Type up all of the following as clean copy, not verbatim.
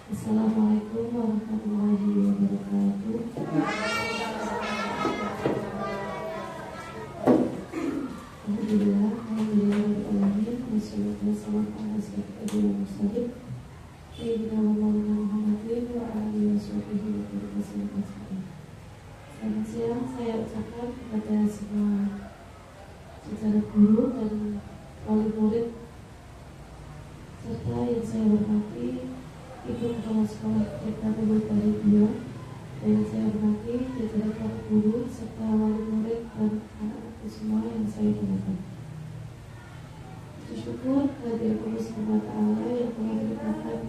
Assalamualaikum warahmatullahi wabarakatuh. Alhamdulillah, alhamdulillah, wassalatu wassalamu ala sayyidina Muhammad sayyidina wa maulana Muhammadin wa alihi washabihi wa sallam. Selamat siang, saya ucapkan kepada semua jajaran guru dan wali murid serta yang saya hormati Ibu Kepala Sekolah TK Negeri Bali 2 dan yang saya hormati jajaran para guru serta wali murid dan anak-anakku semua yang saya hormati. Bersyukur kehadiran Allah Subhanahu wa Ta'ala yang telah memberikan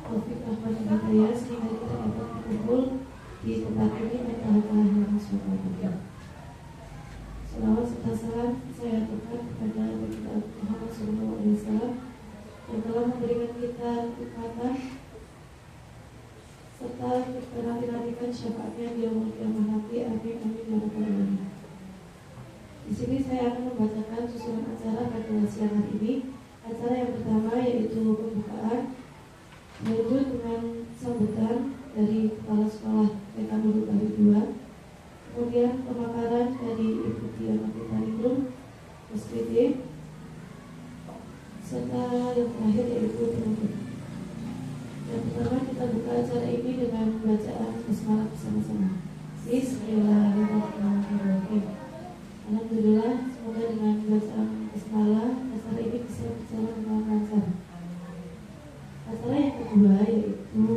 taufik rahmat dan hidayah sehingga kita dapat berkumpul di tempat ini pada hari yang mulia. Selawat serta salam saya aturkan kepada Nabi Muhammad SAW yang telah memberikan kita kenikmatan serta kita nanti-nantikan syafaatnya di yaumul qiyamah nanti. Amin amin ya rabbal alamin. Di sini saya akan membacakan susunan acara pada siang hari ini. Acara yang pertama yaitu pembukaan yaitu dengan sambutan dari Kepala Sekolah TK Negeri Bali 2. Kemudian pemaparan dari Ibu Diana Pitaningrum SPD serta yang terakhir yaitu penutup. Yang pertama kita buka acara ini dengan bacaan basmalah bersama-sama. Bismillahirrahmanirrahim. Alhamdulillah, semoga dengan bacaan basmalah acara ini bisa berjalan dengan lancar. Acara yang kedua yaitu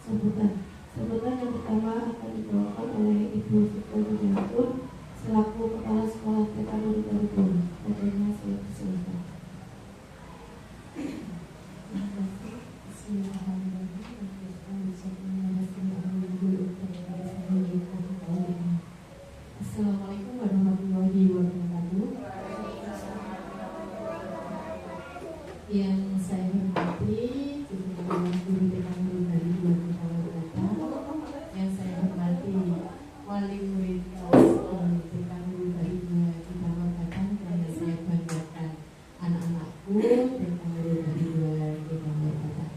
sambutan. Sambutan yang pertama akan dibawakan oleh Ibu Fikriantur selaku Kepala Sekolah TK Negeri Bali 2. Adanya saya persilakan. Assalamualaikum warahmatullahi wabarakatuh. Yang saya hormati guru TK Negeri Bali 2 Kota Waringin, yang saya hormati wali murid kelas TK Negeri Bali 2 Kota Waringin, dan saya banggakan anak-anakku TK Negeri Bali 2 Kota Waringin.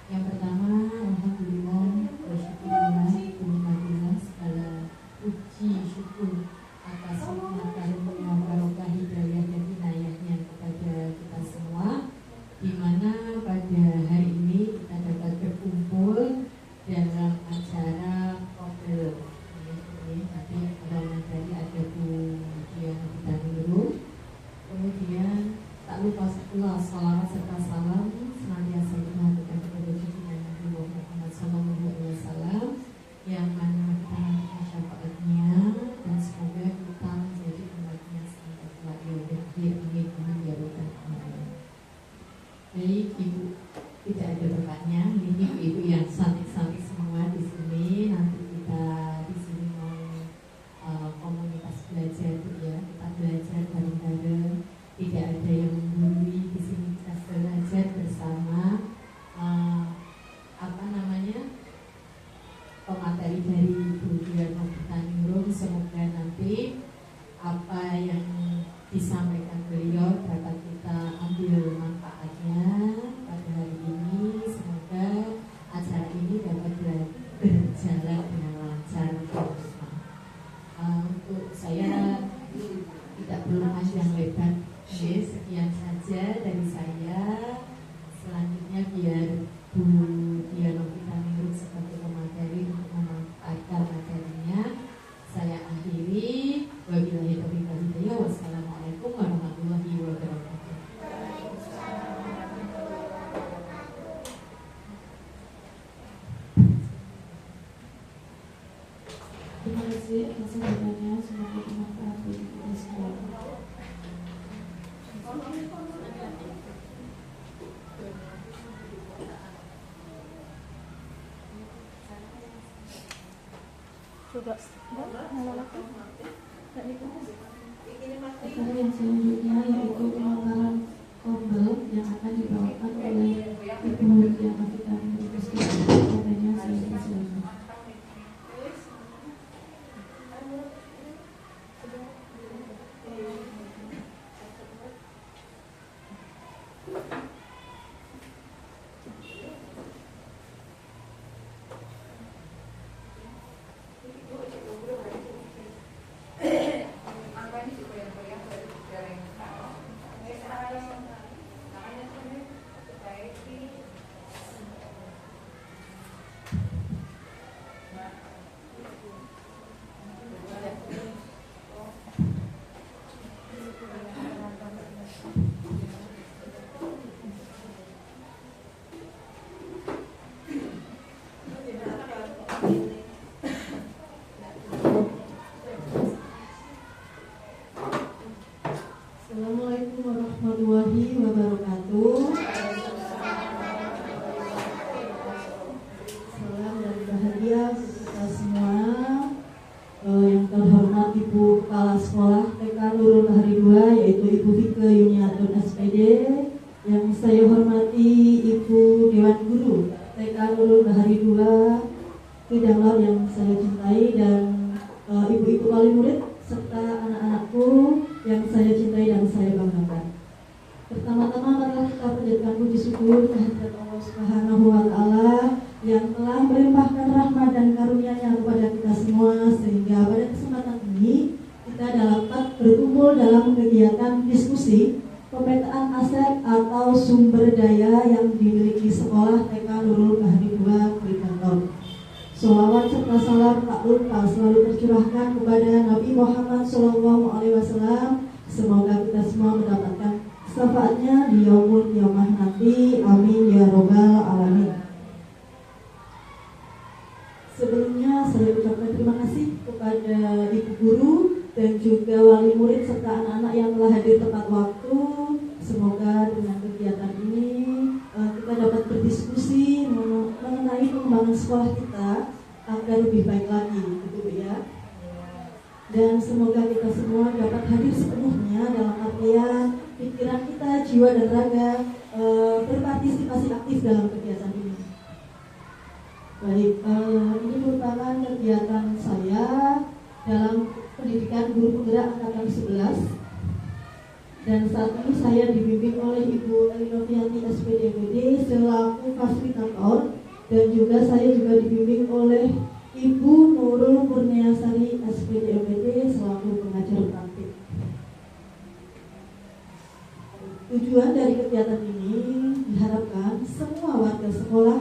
Yang pertama, alhamdulillah, bersyukurlah, bernikmatilah segala puji syukur atas nikmat karunia barokah hidayah dan inayahnya kepada kita semua, di mana pada hari ini kita dapat berkumpul dalam acara Kopel. Tadi kalau tadi ada Bu Diana Pitaningrum, kemudian tak lupa pula salawat serta salam senantiasa dihaturkan kepada junjungan Nabi Muhammad SAW, yang mana kita nantikan syafaatnya dan semoga kita menjadi umatnya sampai kelak yaumil akhir. Amin amin ya rabbal alamin. Baik Ibu, tidak ada berkatnya. Ini ibu yang cantik-cantik semua di sini. Nanti kita di sini mau komunitas belajar ya. Kita belajar bareng-bareng. Tidak ada yang menggurui di sini. Kita belajar bersama. Pemateri dari Ibu Diana Pitaningrum, semoga nanti apa yang disampaikan beliau dapat kita ambil manfaatnya pada hari ini. Semoga acara ini dapat berjalan dengan lancar. Untuk saya tidak perlu panjang lebar. Sekian saja dari saya. Selanjutnya biar Bu Diana Pitaningrum sebagai pemateri untuk memanfaatkan materinya saya akhiri. Wabillahi taufiq wal hidayah. Wassalamualaikum warahmatullahi wabarakatuh. Terima kasih atas sambutannya, semoga bermanfaat bagi kita semua. Coba, acara yang selanjutnya yaitu pemaparan Kopel yang akan dibawakan oleh Ibu Diana Pitaningrum SPD. Adanya saya persilakan. Assalamualaikum warahmatullahi wabarakatuh. Salam dan bahagia kita semua. Yang terhormat Ibu Kepala Sekolah TK Nurul Bahari 2, yaitu Ibu Fike Yuniatun SPD. Yang saya hormati Ibu Dewan Guru TK Nurul Bahari 2, Kedang Laut yang saya cintai, dan ibu-ibu wali murid serta anak-anakku yang saya cintai dan saya banggakan. Pertama-tama marilah kita panjatkan puji syukur kehadirat Allah Subhanahu wa Ta'ala yang telah melimpahkan rahmat dan karunia-Nya kepada kita semua, sehingga pada kesempatan ini kita dapat berkumpul dalam kegiatan diskusi pemetaan aset atau sumber daya yang dimiliki sekolah TK Nurul Bahari 2 Krikantor. Sholawat serta salam tak lupa selalu tercurahkan kepada Nabi Muhammad SAW. Semoga kita semua mendapatkan syafaatnya di yaumul qiyamah nanti. Amin ya robbal alamin. Sebelumnya saya ucapkan terima kasih kepada ibu guru dan juga wali murid serta anak-anak yang telah hadir tepat waktu. Semoga dengan kegiatan ini kita dapat berdiskusi mengenai pengembangan sekolah kita agar lebih baik lagi, gitu ya. Dan semoga kita semua dapat hadir sepenuhnya dalam artian pikiran kita, jiwa dan raga berpartisipasi aktif dalam kegiatan ini. Baik, ini merupakan kegiatan saya dalam pendidikan guru penggerak angkatan 11. Dan saat ini saya dibimbing oleh Ibu Elinovianti SPD selaku fasilitator, dan juga saya juga dibimbing oleh Ibu Nurul Kurniasari SPD selaku pengajar praktik. Tujuan dari kegiatan ini diharapkan semua warga sekolah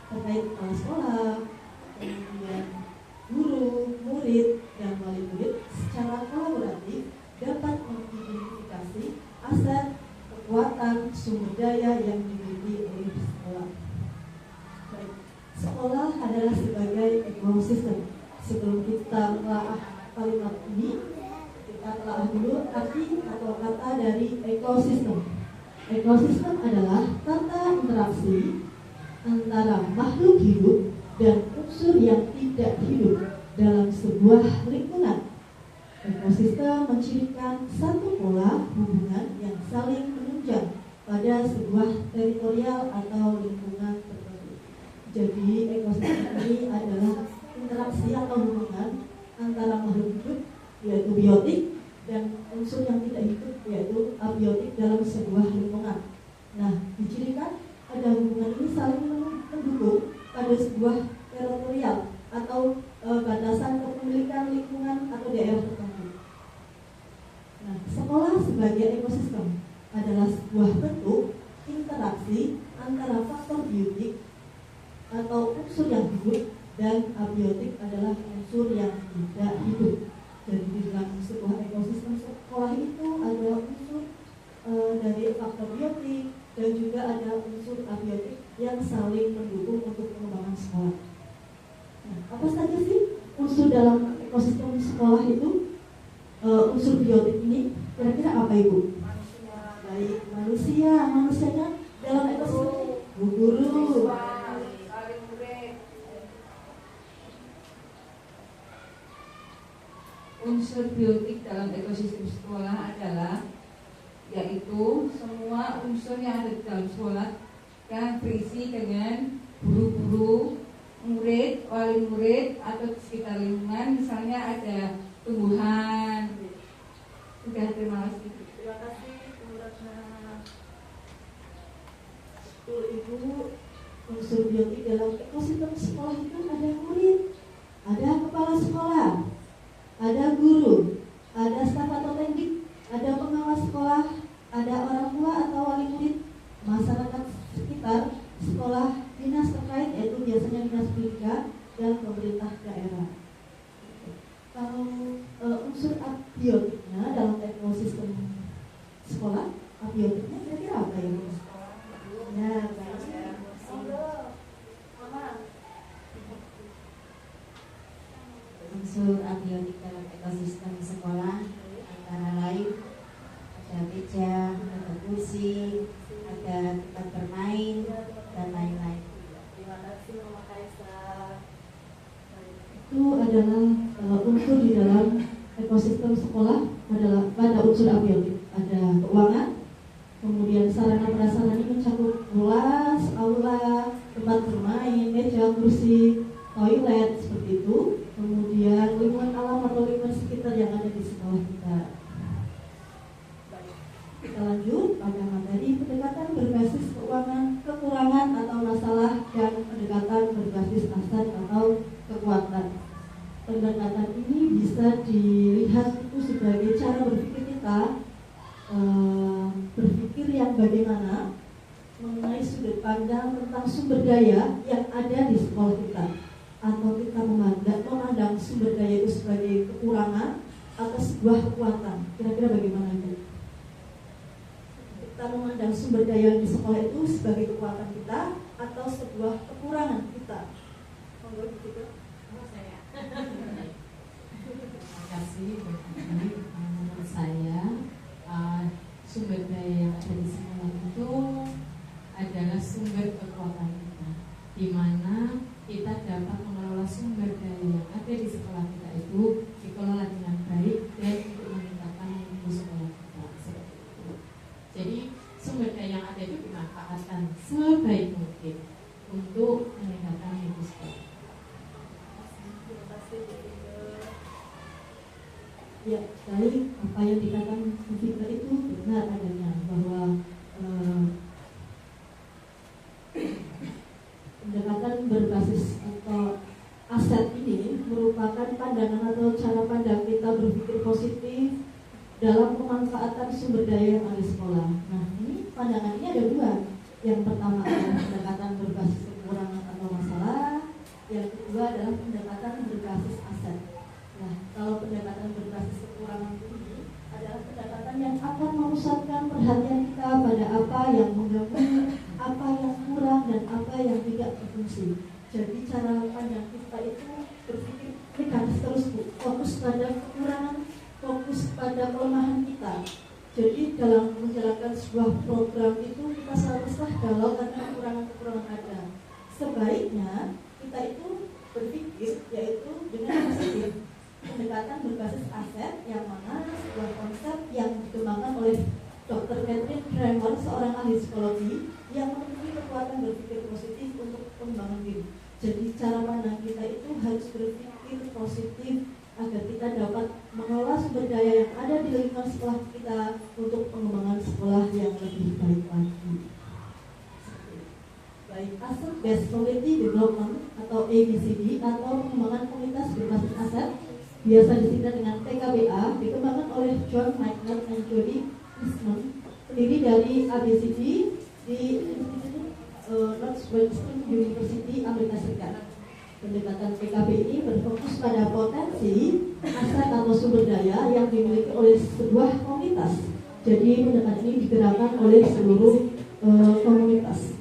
terkait kepala sekolah, kemudian guru, murid, dan wali murid secara kolaboratif dapat mengidentifikasi aset, kekuatan, sumber daya yang dimiliki oleh sekolah. Baik, sekolah adalah sebagai ekosistem. Sebelum kita telah kalimat ini, kita telah dulu arti atau kata dari ekosistem. Ekosistem adalah tata interaksi antara makhluk hidup dan unsur yang tidak hidup dalam sebuah lingkungan. Ekosistem mencirikan satu pola hubungan yang saling menunjang pada sebuah teritorial atau lingkungan tertentu. Jadi ekosistem ini adalah interaksi atau hubungan antara makhluk hidup, yaitu biotik, dan unsur yang tidak hidup, yaitu abiotik dalam sebuah lingkungan. Nah, dicirikan ada hubungan ini saling mendukung pada sebuah teritorial atau batasan kepemilikan lingkungan atau daerah tertentu. Nah, sekolah sebagai ekosistem adalah sebuah bentuk interaksi antara faktor biotik atau unsur yang hidup dan abiotik adalah unsur yang tidak hidup. Jadi di dalam sebuah ekosistem sekolah itu ada unsur dari faktor biotik dan juga ada unsur abiotik yang saling mendukung untuk pengembangan sekolah. Nah, apa saja sih unsur dalam ekosistem sekolah itu? Unsur biotik ini kira-kira apa Ibu? Baik, manusianya dalam ekosistem Bu Guru. Unsur biotik dalam ekosistem sekolah adalah yaitu semua unsur yang ada di dalam sekolah yang berisi dengan guru-guru, murid, wali murid atau di sekitar lingkungan, misalnya ada tumbuhan. Sudah, terima kasih. Terima kasih Bu Ratna. Betul Ibu, unsur biotik dalam ekosistem sekolah itu ada murid, ada kepala sekolah, ada guru, ada staf atau pendidik, ada pengawas sekolah, ada orang tua atau wali murid, masyarakat sekitar sekolah, dinas terkait yaitu biasanya dinas pendidikan dan pemerintah daerah. Kalau unsur abiotiknya dalam ekosistem sekolah, abiotiknya kira-kira apa ya? Ya, unsur abiotik dalam ekosistem sekolah musik, ada tempat bermain dan lain-lain. Terima kasih Mama Kaisa. Itu adalah unsur di dalam ekosistem sekolah adalah pada unsur abiotik, ada keuangan, kemudian sarana prasarana ini mencakup kelas, aula, tempat bermain, meja, kursi, toilet seperti itu, kemudian lingkungan alam atau lingkungan sekitar yang ada di sekolah kita. Kita lanjut pada materi pendekatan berbasis keuangan, kekurangan atau masalah, dan pendekatan berbasis aset atau kekuatan. Pendekatan ini bisa dilihat itu sebagai cara berpikir kita, berpikir yang bagaimana mengenai sudut pandang tentang sumber daya yang ada di sekolah kita, atau kita memandang sumber daya itu sebagai kekurangan atau sebuah kekuatan. Kira-kira bagaimana itu? Kita memandang sumber daya di sekolah itu sebagai kekuatan kita atau sebuah kekurangan kita. Monggo begitu. Terima kasih. Menurut saya sumber daya yang ada di sekolah itu adalah sumber kekuatan kita, di mana kita dapat mengelola sumber daya yang ada di sekolah kita itu dikelola dengan baik dan untuk meningkatkan mutu sekolah kita. Seperti itu. Jadi sumber daya yang ada itu dimanfaatkan sebaik mungkin untuk meningkatkan mutu sekolah. Ya, dari apa yang dikatakan Fitra itu benar adanya, bahwa pendekatan berbasis atau aset ini merupakan pandangan atau cara pandang kita berpikir positif dalam pemanfaatan sumber daya yang ada di sekolah. Nah, ini pandangan ini ada dua. Yang pertama adalah pendekatan berbasis kekurangan atau masalah. Yang kedua adalah pendekatan berbasis aset. Nah, kalau pendekatan berbasis kekurangan ini adalah pendekatan yang akan memusatkan perhatian kita pada apa yang mengganggu, apa yang kurang, dan apa yang tidak berfungsi. Jadi cara pandang kita itu berpikir mekanis terus, Bu. Fokus pada kekurangan, fokus pada kelemahan kita. Jadi dalam menjalankan sebuah program itu kita selalu galau karena kekurangan-kekurangan ada. Sebaiknya kita itu berpikir yaitu dengan positif. Pendekatan berbasis aset yang mana sebuah konsep yang dikembangkan oleh Dr. Catherine Kramer, seorang ahli psikologi yang memiliki kekuatan berpikir positif untuk pengembangan diri. Jadi cara pandang kita itu harus berpikir positif agar kita dapat mengelola sumber daya yang ada di lingkungan sekolah kita untuk pengembangan sekolah yang lebih baik lagi. Baik, Asset Based Community Development atau ABCD atau pengembangan komunitas berbasis aset biasa disingkat dengan PKBA, dikembangkan oleh John Michael dan Jody Eastman, pendiri dari ABCD di Northwestern University, Amerika Serikat. Pendekatan PKB ini berfokus pada potensi aset atau sumber daya yang dimiliki oleh sebuah komunitas. Jadi pendekatan ini digerakkan oleh seluruh komunitas.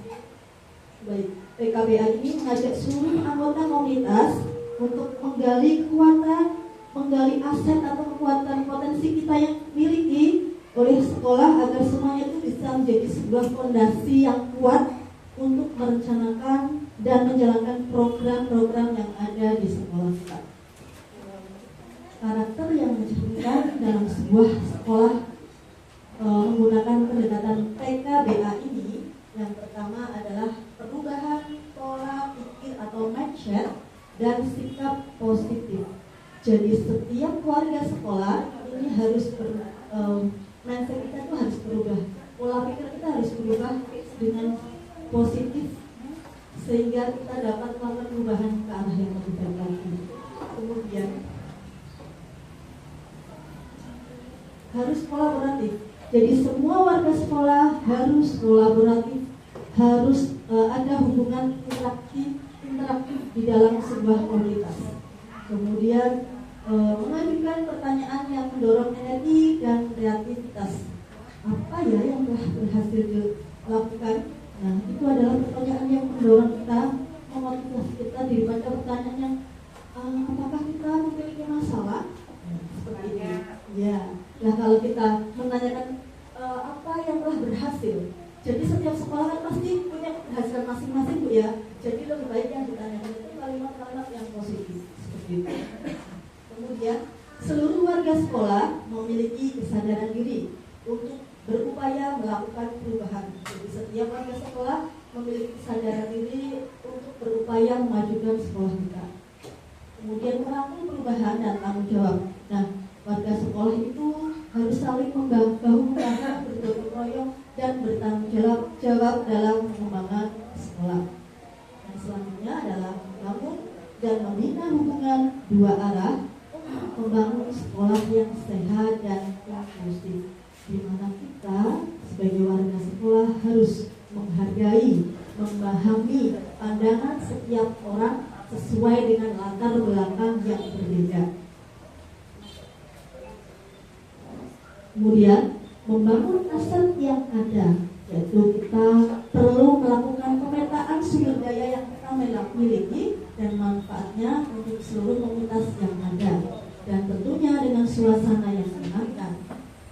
Baik, PKBA ini mengajak seluruh anggota komunitas untuk menggali kekuatan, menggali aset atau kekuatan potensi kita yang miliki oleh sekolah agar semuanya itu bisa menjadi sebuah fondasi yang kuat untuk merencanakan dan menjalankan program-program yang ada di sekolah kita. Karakter yang mencerminkan dalam sebuah sekolah menggunakan pendekatan PKBA ini, yang pertama adalah perubahan pola pikir atau mindset dan sikap positif. Jadi setiap keluarga sekolah ini harus mindset kita itu harus berubah, pola pikir kita harus berubah dengan positif sehingga kita dapat melakukan perubahan ke arah yang lebih baik lagi. Kemudian harus kolaboratif. Jadi semua warga sekolah harus kolaboratif, harus ada hubungan interaktif di dalam sebuah komunitas. Kemudian mengajukan pertanyaan yang mendorong energi dan kreativitas. Apa ya yang telah berhasil dilakukan? Nah, itu adalah pertanyaan yang mendorong kita, memotivasi kita daripada pertanyaan yang apakah kita memiliki masalah? Seperti ini. Ya. Nah, kalau kita menanyakan apa yang telah berhasil Jadi setiap sekolah kan pasti punya keberhasilan masing-masing Bu ya. Jadi lebih baik yang ditanyakan itu kalimat-kalimat yang positif seperti itu. Kemudian seluruh warga sekolah memiliki kesadaran diri untuk berupaya melakukan perubahan. Jadi setiap warga sekolah memiliki kesadaran diri untuk berupaya memajukan sekolah kita. Kemudian merangkul perubahan dan tanggung jawab. Nah, warga sekolah itu harus saling membahu-membahu, bergotong royong dan bertanggung jawab dalam pengembangan sekolah. Dan selanjutnya adalah membangun dan membina hubungan dua arah, membangun sekolah yang sehat dan inklusif, di mana kita sebagai warga sekolah harus menghargai, memahami pandangan setiap orang sesuai dengan latar belakang yang berbeda. Kemudian membangun aset yang ada, yaitu kita perlu melakukan pemetaan sumber daya yang kita miliki dan manfaatnya untuk seluruh komunitas yang ada, dan tentunya dengan suasana yang menyenangkan.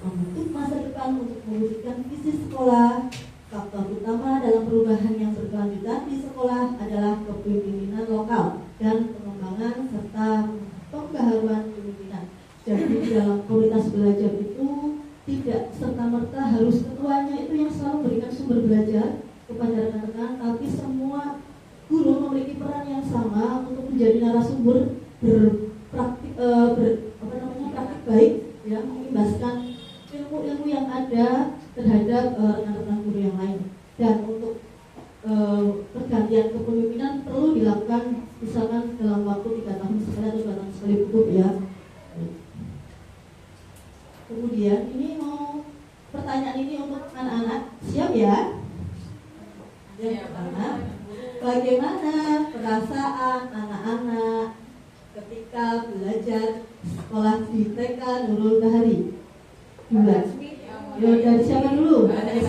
Membentuk masa depan untuk mewujudkan visi sekolah. Faktor utama dalam perubahan yang berkelanjutan di sekolah adalah kepemimpinan lokal dan pengembangan serta pembaharuan kepemimpinan. Jadi di dalam komunitas belajar itu tidak serta-merta harus ketuanya itu yang selalu memberikan sumber belajar kepada rekan-rekan, tapi semua guru memiliki peran yang sama untuk menjadi narasumber praktik baik, ya, mengimbaskan ilmu-ilmu yang ada terhadap rekan-rekan guru yang lain. Dan untuk pergantian kepemimpinan perlu dilakukan misalkan dalam waktu 3 tahun sekali atau 2 tahun sekali cukup ya. Kemudian ini mau pertanyaan ini untuk anak-anak, siap ya? Yang pertama, bagaimana perasaan anak-anak ketika belajar sekolah di TK Nurul Bahari? Dua. Dari siapa dulu? Dari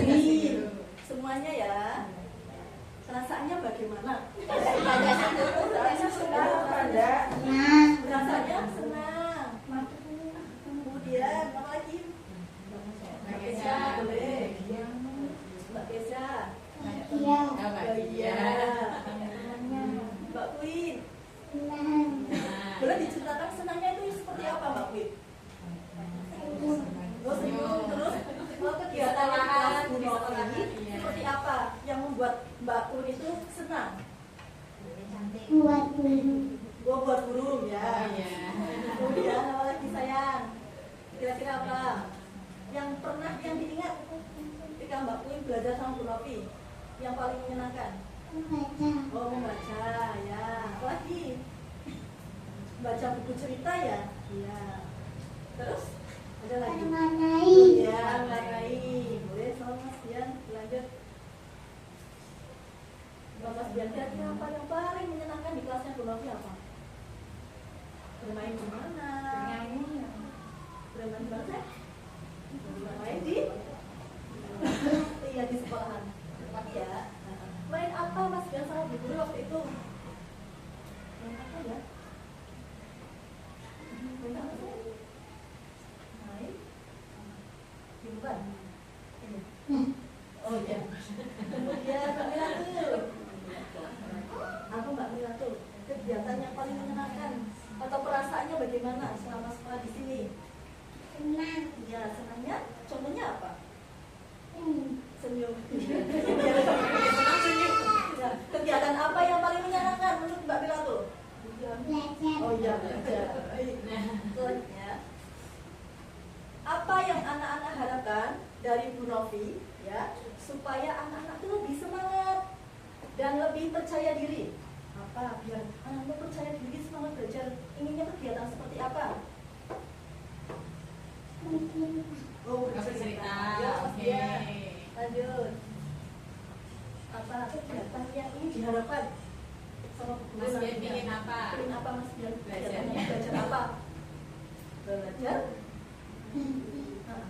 semuanya ya. Perasaannya bagaimana? Rasanya senang, rasanya senang. Kemudian apa lagi? Mbak Kesha, boleh. Mbak Kesha. Bahagia. Mbak Queen. Boleh diceritakan senangnya itu seperti apa Mbak Queen? Senyum terus kegiatan kelas Bu Novi seperti apa yang membuat Mbak Queen itu senang? Buat burung. Buat burung ya. Kemudian apa lagi sayang? Kira-kira apa yang pernah yang diingat ketika Mbak Queen belajar sama Bu Novi yang paling menyenangkan? Membaca. Oh, membaca ya. Apa lagi? Baca buku cerita ya. Iya. Terus ada lagi? Mewarnai. Ya, mewarnai. Boleh sama Mas Dian lanjut. Mas Dian, kira-kira apa yang paling menyenangkan di kelasnya Bu Novi apa? Bermain di mana? Bermain di mana? Bermain di? Iya, di sekolahan. Iya. Main apa Mas Dian sama Bu Guru waktu itu? Main apa ya? Main apa sih? Main Gimban? Ini? Oh iya. Kemudian Mbak Milatu. Apa Mbak Milatu? Kegiatan yang paling menyenangkan atau perasaannya bagaimana selama sekolah di sini? Senang. Ya, senangnya contohnya apa? Senyum. Ya, kegiatan apa yang paling menyenangkan menurut Mbak Milatu? Belajar. Oh iya, belajar. Selanjutnya, apa yang anak-anak harapkan dari Bu Novi ya supaya anak-anak itu lebih semangat dan lebih percaya diri? Apa biar anak-anak percaya diri, semangat belajar? Inginnya kegiatan seperti apa? Oh, bercerita. Ya, Mas Dian. Lanjut. Apa kegiatan yang ingin diharapkan sama Bu Mas Dian nantinya? ingin apa? Ingin apa Mas Dian? Belajarnya. Belajar apa? Belajar? Nah,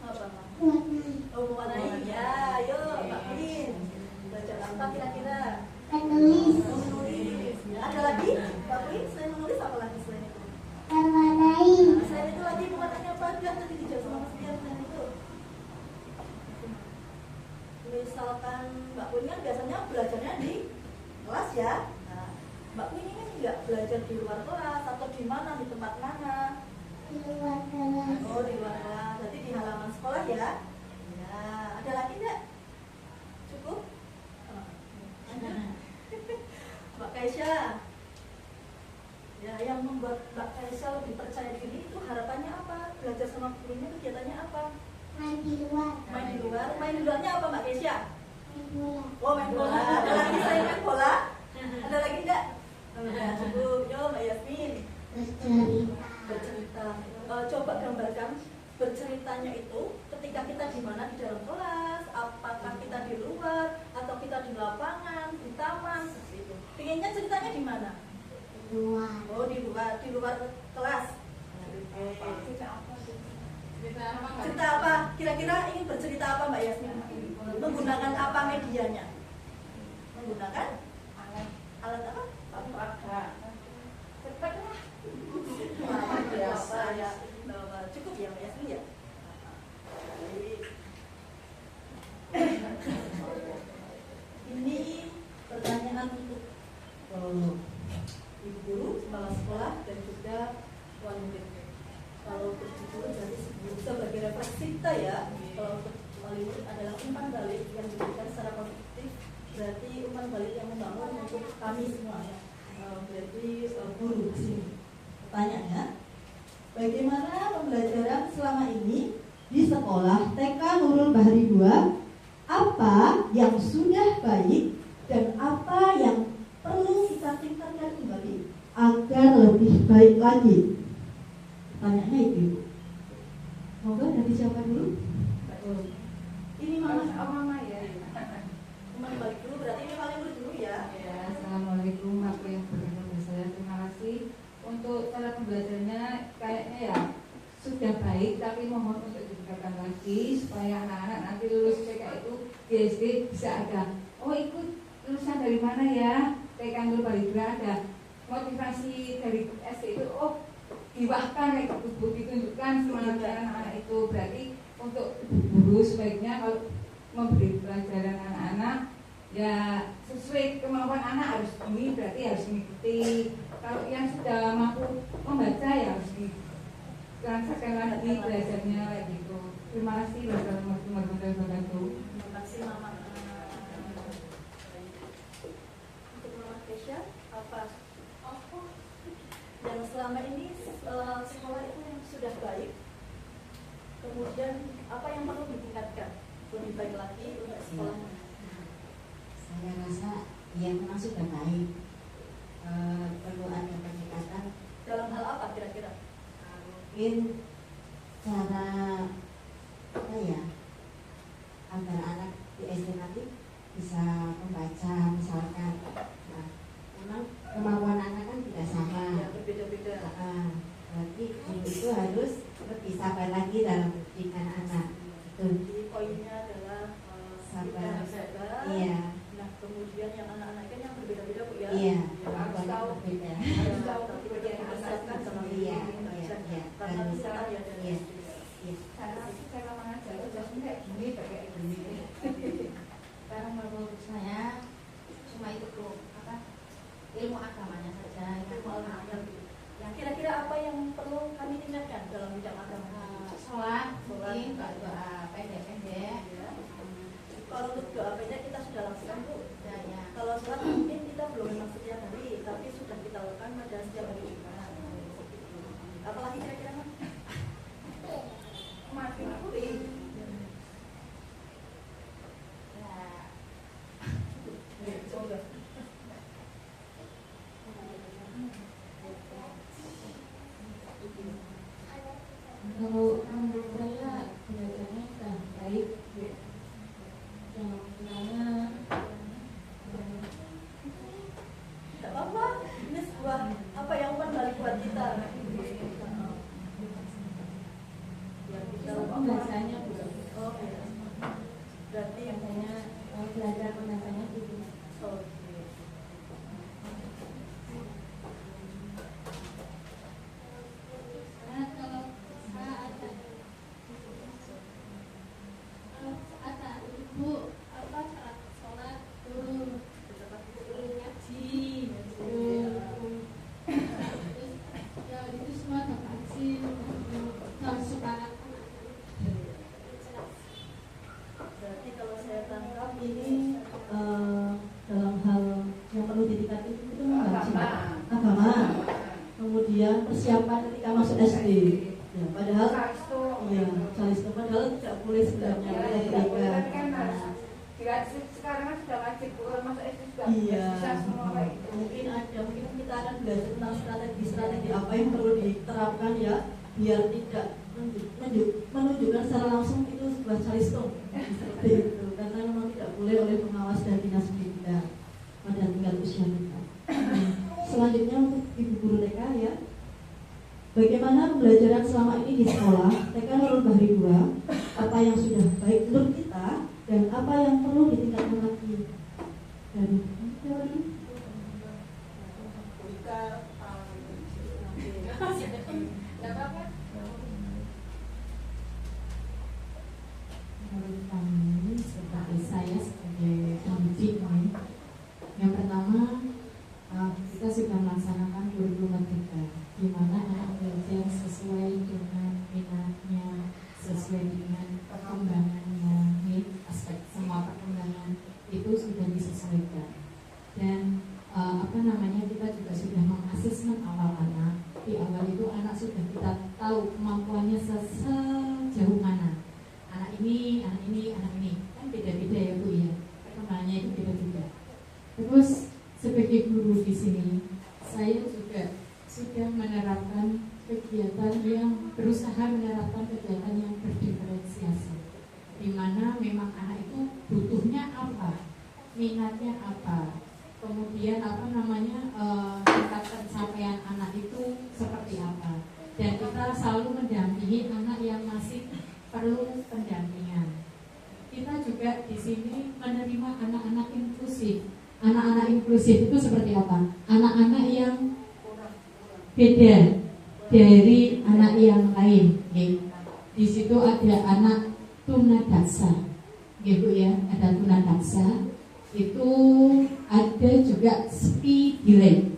apa? Mewarnai. Oh, mewarnai. Ya, ayo Mbak Queen. Belajar apa kira-kira? Menulis. Oh, menulis. Ya, ada lagi? Mbak Queen, selain menulis apa lagi selain itu? Mewarnai. Nah, selain itu lagi pewarnanya apa? Enggak, tadi dijawab sama Mas Dian selain itu. Tulis misalkan Mbak Queen kan biasanya belajarnya di kelas ya. Nah, Mbak Queen ini nggak belajar di luar kelas atau di mana, di tempat mana? Di luar kelas. Oh, di luar kelas. Berarti di halaman sekolah ya? Ya. Ada lagi nggak? Cukup? Ada. Mbak Kaisya. Ya, yang membuat Mbak Kaisya lebih percaya diri itu harapannya apa? Belajar sama gurunya kegiatannya apa? Main di luar. Main di luar. Main di luarnya apa Mbak Kaisya? Main bola. Oh, main bola. Ada lagi selain main bola? Ada lagi enggak? Udah cukup. Yo, Mbak Yasmin. Bercerita. Bercerita. Coba gambarkan berceritanya itu ketika kita di mana, di dalam kelas, apakah kita di luar atau kita di lapangan, di taman, seperti itu. Pengennya ceritanya di mana? Luar. Oh, di luar kelas. Cerita apa? Kira-kira ingin bercerita apa Mbak Yasmin? Menggunakan apa medianya? Menggunakan alat apa? Cepatlah. Biasa ya. Cukup ya Mbak Yasmin ya. Ini pertanyaan untuk ibu guru, kepala sekolah dan juga wali murid. Kalau untuk ibu guru berarti sebagai refleksi kita ya. Kalau untuk wali murid adalah umpan balik yang diberikan secara konstruktif. Berarti umpan balik yang membangun untuk kami semua ya. Berarti guru di sini. Pertanyaannya, bagaimana pembelajaran selama ini di sekolah TK Nurul Bahri 2? Apa yang sudah baik dan apa yang perlu kita tingkatkan kembali agar lebih baik lagi? Pertanyaannya itu, Ibu. Moga dari siapa dulu? Ini mama ya. Mama balik dulu, berarti ini paling dulu ya. Ya, assalamualaikum warahmatullahi wabarakatuh. Saya terima kasih untuk cara pembelajarannya kayaknya ya sudah baik, tapi mohon untuk ditingkatkan lagi supaya anak-anak nanti lulus TK itu di SD bisa ada. Oh, ikut lulusan dari mana ya? TK Nurul Bahri 2 ada motivasi dari SD itu. Oh, diwahkan kayak gitu, ditunjukkan semangat anak-anak itu. Berarti untuk guru sebaiknya kalau memberi pelajaran anak-anak ya sesuai kemampuan anak harus ini, berarti harus mengikuti. Kalau yang sudah mampu membaca ya harus ditransaksikan lagi belajarnya kayak gitu. Terima kasih warahmatullahi wabarakatuh. Terima kasih Mama. Untuk Mama Kesha, apa yang selama ini sekolah itu yang sudah baik, kemudian apa yang perlu ditingkatkan lebih baik lagi untuk sekolahnya? Saya rasa ya memang sudah baik. Perlu ada peningkatan Dalam hal apa kira-kira? mungkin cara apa ya, agar anak di SD nanti bisa membaca misalkan. Nah, memang kemampuan anak kan tidak sama. Ya, berbeda-beda. Berarti guru itu harus lebih sabar lagi dalam pendidikan anak. Itu. Jadi poinnya adalah Sabar. sabar. Iya. Nah, kemudian yang anak-anaknya yang berbeda-beda Bu ya. Iya. Harus tahu. Berbeda. Harus tahu perbedaan dibesarkan sama Iya, membaca. iya. Karena bisa ya dari Iya. SD. Iya. Cara mengajar biasanya kayak gini, kayak gini. Karena menurut saya cuma itu apa ilmu agamanya saja, ilmu agama. Yang kira-kira apa yang perlu kami tingkatkan dalam bidang agama? Sholat, mungkin doa pendek-pendek. Ya. Kalau untuk doa pendek kita sudah lakukan Bu. Ya. Kalau sholat mungkin kita belum memang setiap hari, tapi sudah kita lakukan pada setiap hari juga. Apalagi kira-kira Mas? Mati puri. Ya, coba. Kalau menurut saya belajarnya sudah baik. Yang pertama persiapan ketika masuk SD. Ya, padahal iya, Calistung padahal tidak boleh sebenarnya mereka. Sekarang kan sudah wajib masuk SD sudah Iya. bisa semua kayak itu. Mungkin kita akan belajar tentang strategi apa yang perlu diterapkan ya, biar tidak menunjukkan secara langsung itu sebuah Calistung seperti itu, karena memang tidak boleh oleh pengawas dan dinas pendidikan pada tingkat usia kita. Selanjutnya untuk Ibu Guru TK ya, bagaimana pembelajaran selama ini di sekolah TK Nurul Bahri 2, apa yang sudah baik menurut kita dan apa yang perlu ditingkatkan lagi. Dan menurut kami seperti saya sebagai pendidik yang pertama kita sudah melaksanakan kurikulum merdeka di mana anak belajar sesuai dengan minatnya, sesuai dengan perkembangannya, aspek semua perkembangan itu sudah disesuaikan. Dan kita juga sudah mengasesmen awal anak. Di awal itu anak sudah kita tahu kemampuannya sejauh mana. Anak ini kan beda-beda ya Bu ya, perkembangannya itu beda-beda. Terus sebagai guru di sini, saya juga sudah menerapkan kegiatan yang berusaha menerapkan kegiatan yang berdiferensiasi, di mana memang anak itu butuhnya apa, minatnya apa, kemudian tingkat pencapaian anak itu seperti apa, dan kita selalu mendampingi anak yang masih perlu pendampingan. Kita juga di sini menerima anak-anak inklusif. Anak-anak inklusif itu seperti apa? Anak-anak yang beda dari anak yang lain. Di situ ada anak tunadaksa, Bu ya, ada tunadaksa. Itu ada juga speed delay,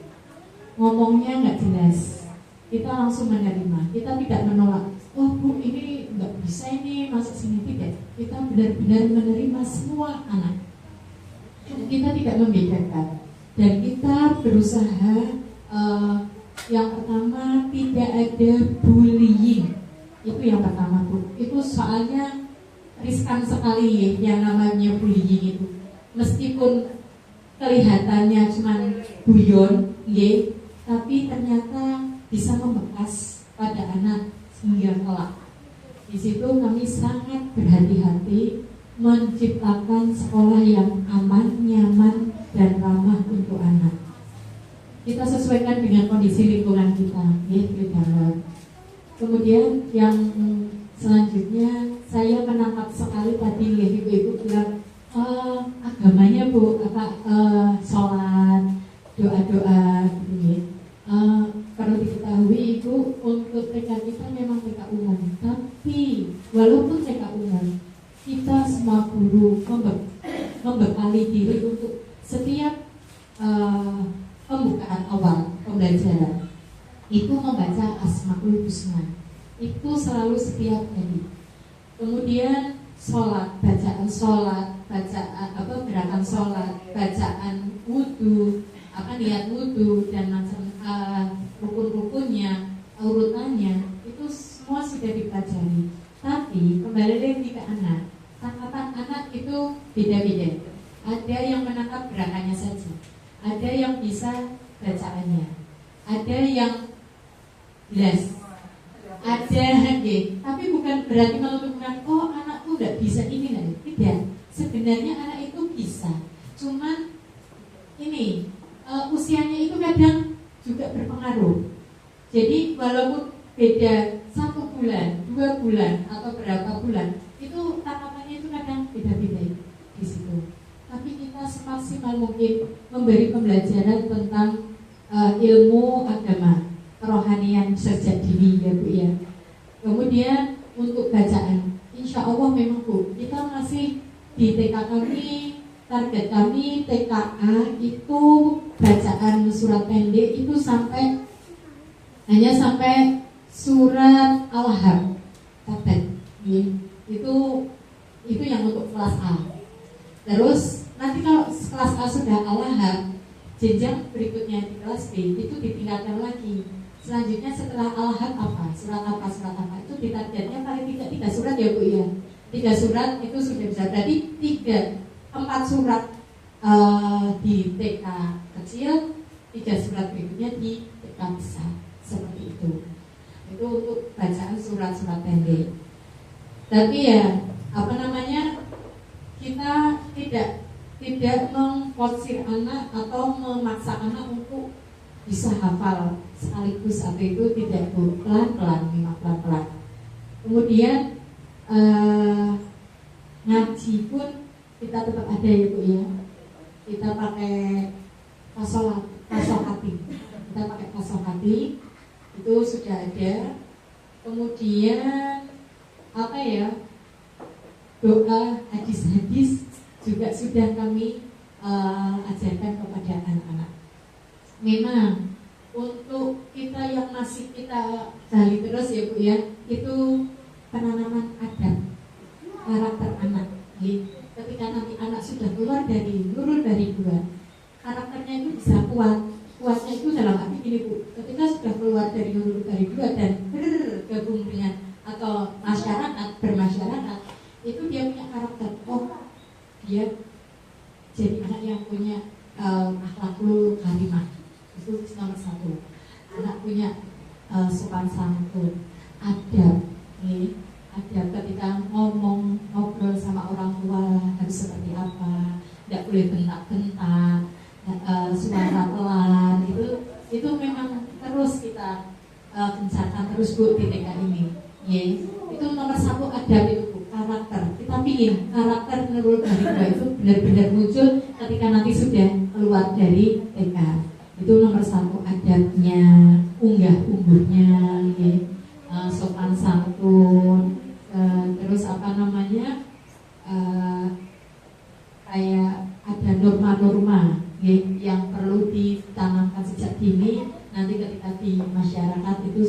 ngomongnya nggak jelas. Kita langsung menerima, kita tidak menolak. Oh Bu, ini nggak bisa ini masuk sini, tidak. Kita benar-benar menerima semua anak. Kita tidak membedakan, dan kita berusaha yang pertama tidak ada bullying. Itu yang pertama Bu. Itu soalnya riskan sekali yang namanya bullying itu. Meskipun kelihatannya cuma guyon, tapi ternyata bisa membekas pada anak hingga kelak. Di situ kami sangat berhati-hati menciptakan sekolah yang aman, nyaman, dan ramah untuk anak. Kita sesuaikan dengan kondisi lingkungan kita, Kemudian yang selanjutnya, saya menangkap sekali tadi ibu-ibu bilang agamanya Bu, sholat, doa-doa, gitu. Perlu diketahui Ibu, untuk TK kita memang TK umum, tapi walaupun TK umum, kita semua guru membekali diri untuk setiap pembukaan awal pembelajaran itu membaca Asmaul Husna, itu selalu setiap hari. Kemudian gerakan sholat, bacaan wudhu, niat wudhu, dan macam rukun-rukunnya, urutannya, itu semua sudah dipelajari. Tapi kembali lagi ke anak, tangkapan anak itu beda-beda. Ada yang menangkap gerakannya saja, ada yang bisa bacaannya, ada yang jelas, ada tapi bukan berarti menentukan anakku tidak bisa ini lagi. Tidak, sebenarnya anak itu bisa, cuman ini usianya itu kadang juga berpengaruh. Jadi walaupun beda 1 bulan, 2 bulan, atau berapa bulan, itu tangkapannya itu kadang beda-beda di situ. Tapi kita semaksimal mungkin memberi pembelajaran tentang ilmu agama, kerohanian sejak dini ya Bu ya. Kemudian untuk bacaan, insya Allah memang Bu, kita masih di TK kami, target kami TKA itu bacaan surat pendek itu hanya sampai surat Al-Lahab, itu yang untuk kelas A. Terus nanti kalau kelas A sudah Al-Lahab, jenjang berikutnya di kelas B itu ditingkatkan lagi Selanjutnya setelah Al-Had apa? Surat apa? Itu ditargetnya paling tidak 3 surat ya Bu ya. 3 surat itu sudah bisa. Berarti 4 surat di TK kecil, 3 surat berikutnya di TK besar. Seperti itu. Itu untuk bacaan surat-surat pendek. Tapi ya kita tidak memforsir anak atau memaksa anak untuk bisa hafal sekaligus atau itu tidak, Bu. Pelan-pelan, memang pelan-pelan. Kemudian ngaji pun kita tetap ada ya Bu ya. Kita pakai fasol hati. Kita pakai fasol hati itu sudah ada. Kemudian doa hadis-hadis juga sudah kami ajarkan kepada anak-anak. Memang untuk kita yang masih kita gali terus ya Bu ya, itu penanaman adab karakter anak. Ketika nanti anak sudah keluar nurul dari 2, karakternya itu bisa kuat. Kuatnya itu dalam arti gini Bu, ketika sudah keluar dari nurul dari 2 dan bergabung dengan atau bermasyarakat, itu dia punya karakter. Dia jadi anak yang punya akhlakul karimah. Itu nomor 1. Anak punya sopan santun, adab. Adab ketika ngobrol sama orang tua harus seperti apa, tidak boleh bentak-bentak, suara pelan. Itu memang terus kita gencarkan terus Bu di TK ini. Itu nomor 1 adab itu Bu, karakter. Kita pilih karakter nurul dari 2 itu benar-benar muncul ketika nanti sudah keluar dari TK. Itu nomor 1 adabnya, unggah-ungguhnya, sopan santun, terus kayak ada norma-norma yang perlu ditanamkan sejak dini. Nanti ketika di masyarakat itu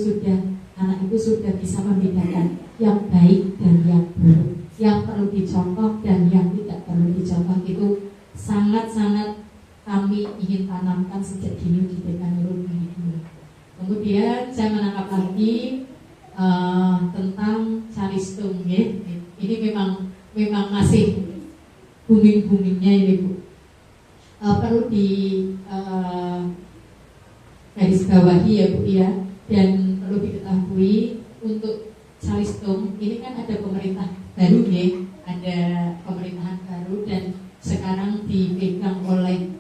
anak itu sudah bisa membedakan yang baik dan yang buruk, yang perlu dicontoh dan yang tidak perlu dicontoh. Itu sangat-sangat kami ingin tanamkan sejak dini di TK Nurul Bahidul. Kemudian saya menangkap lagi tentang calistung. Ini memang masih booming-boomingnya ini Bu. Perlu di garis bawahi ya Bu ya, dan perlu diketahui untuk calistung ini kan ada pemerintah baru ada pemerintahan baru dan sekarang dipegang oleh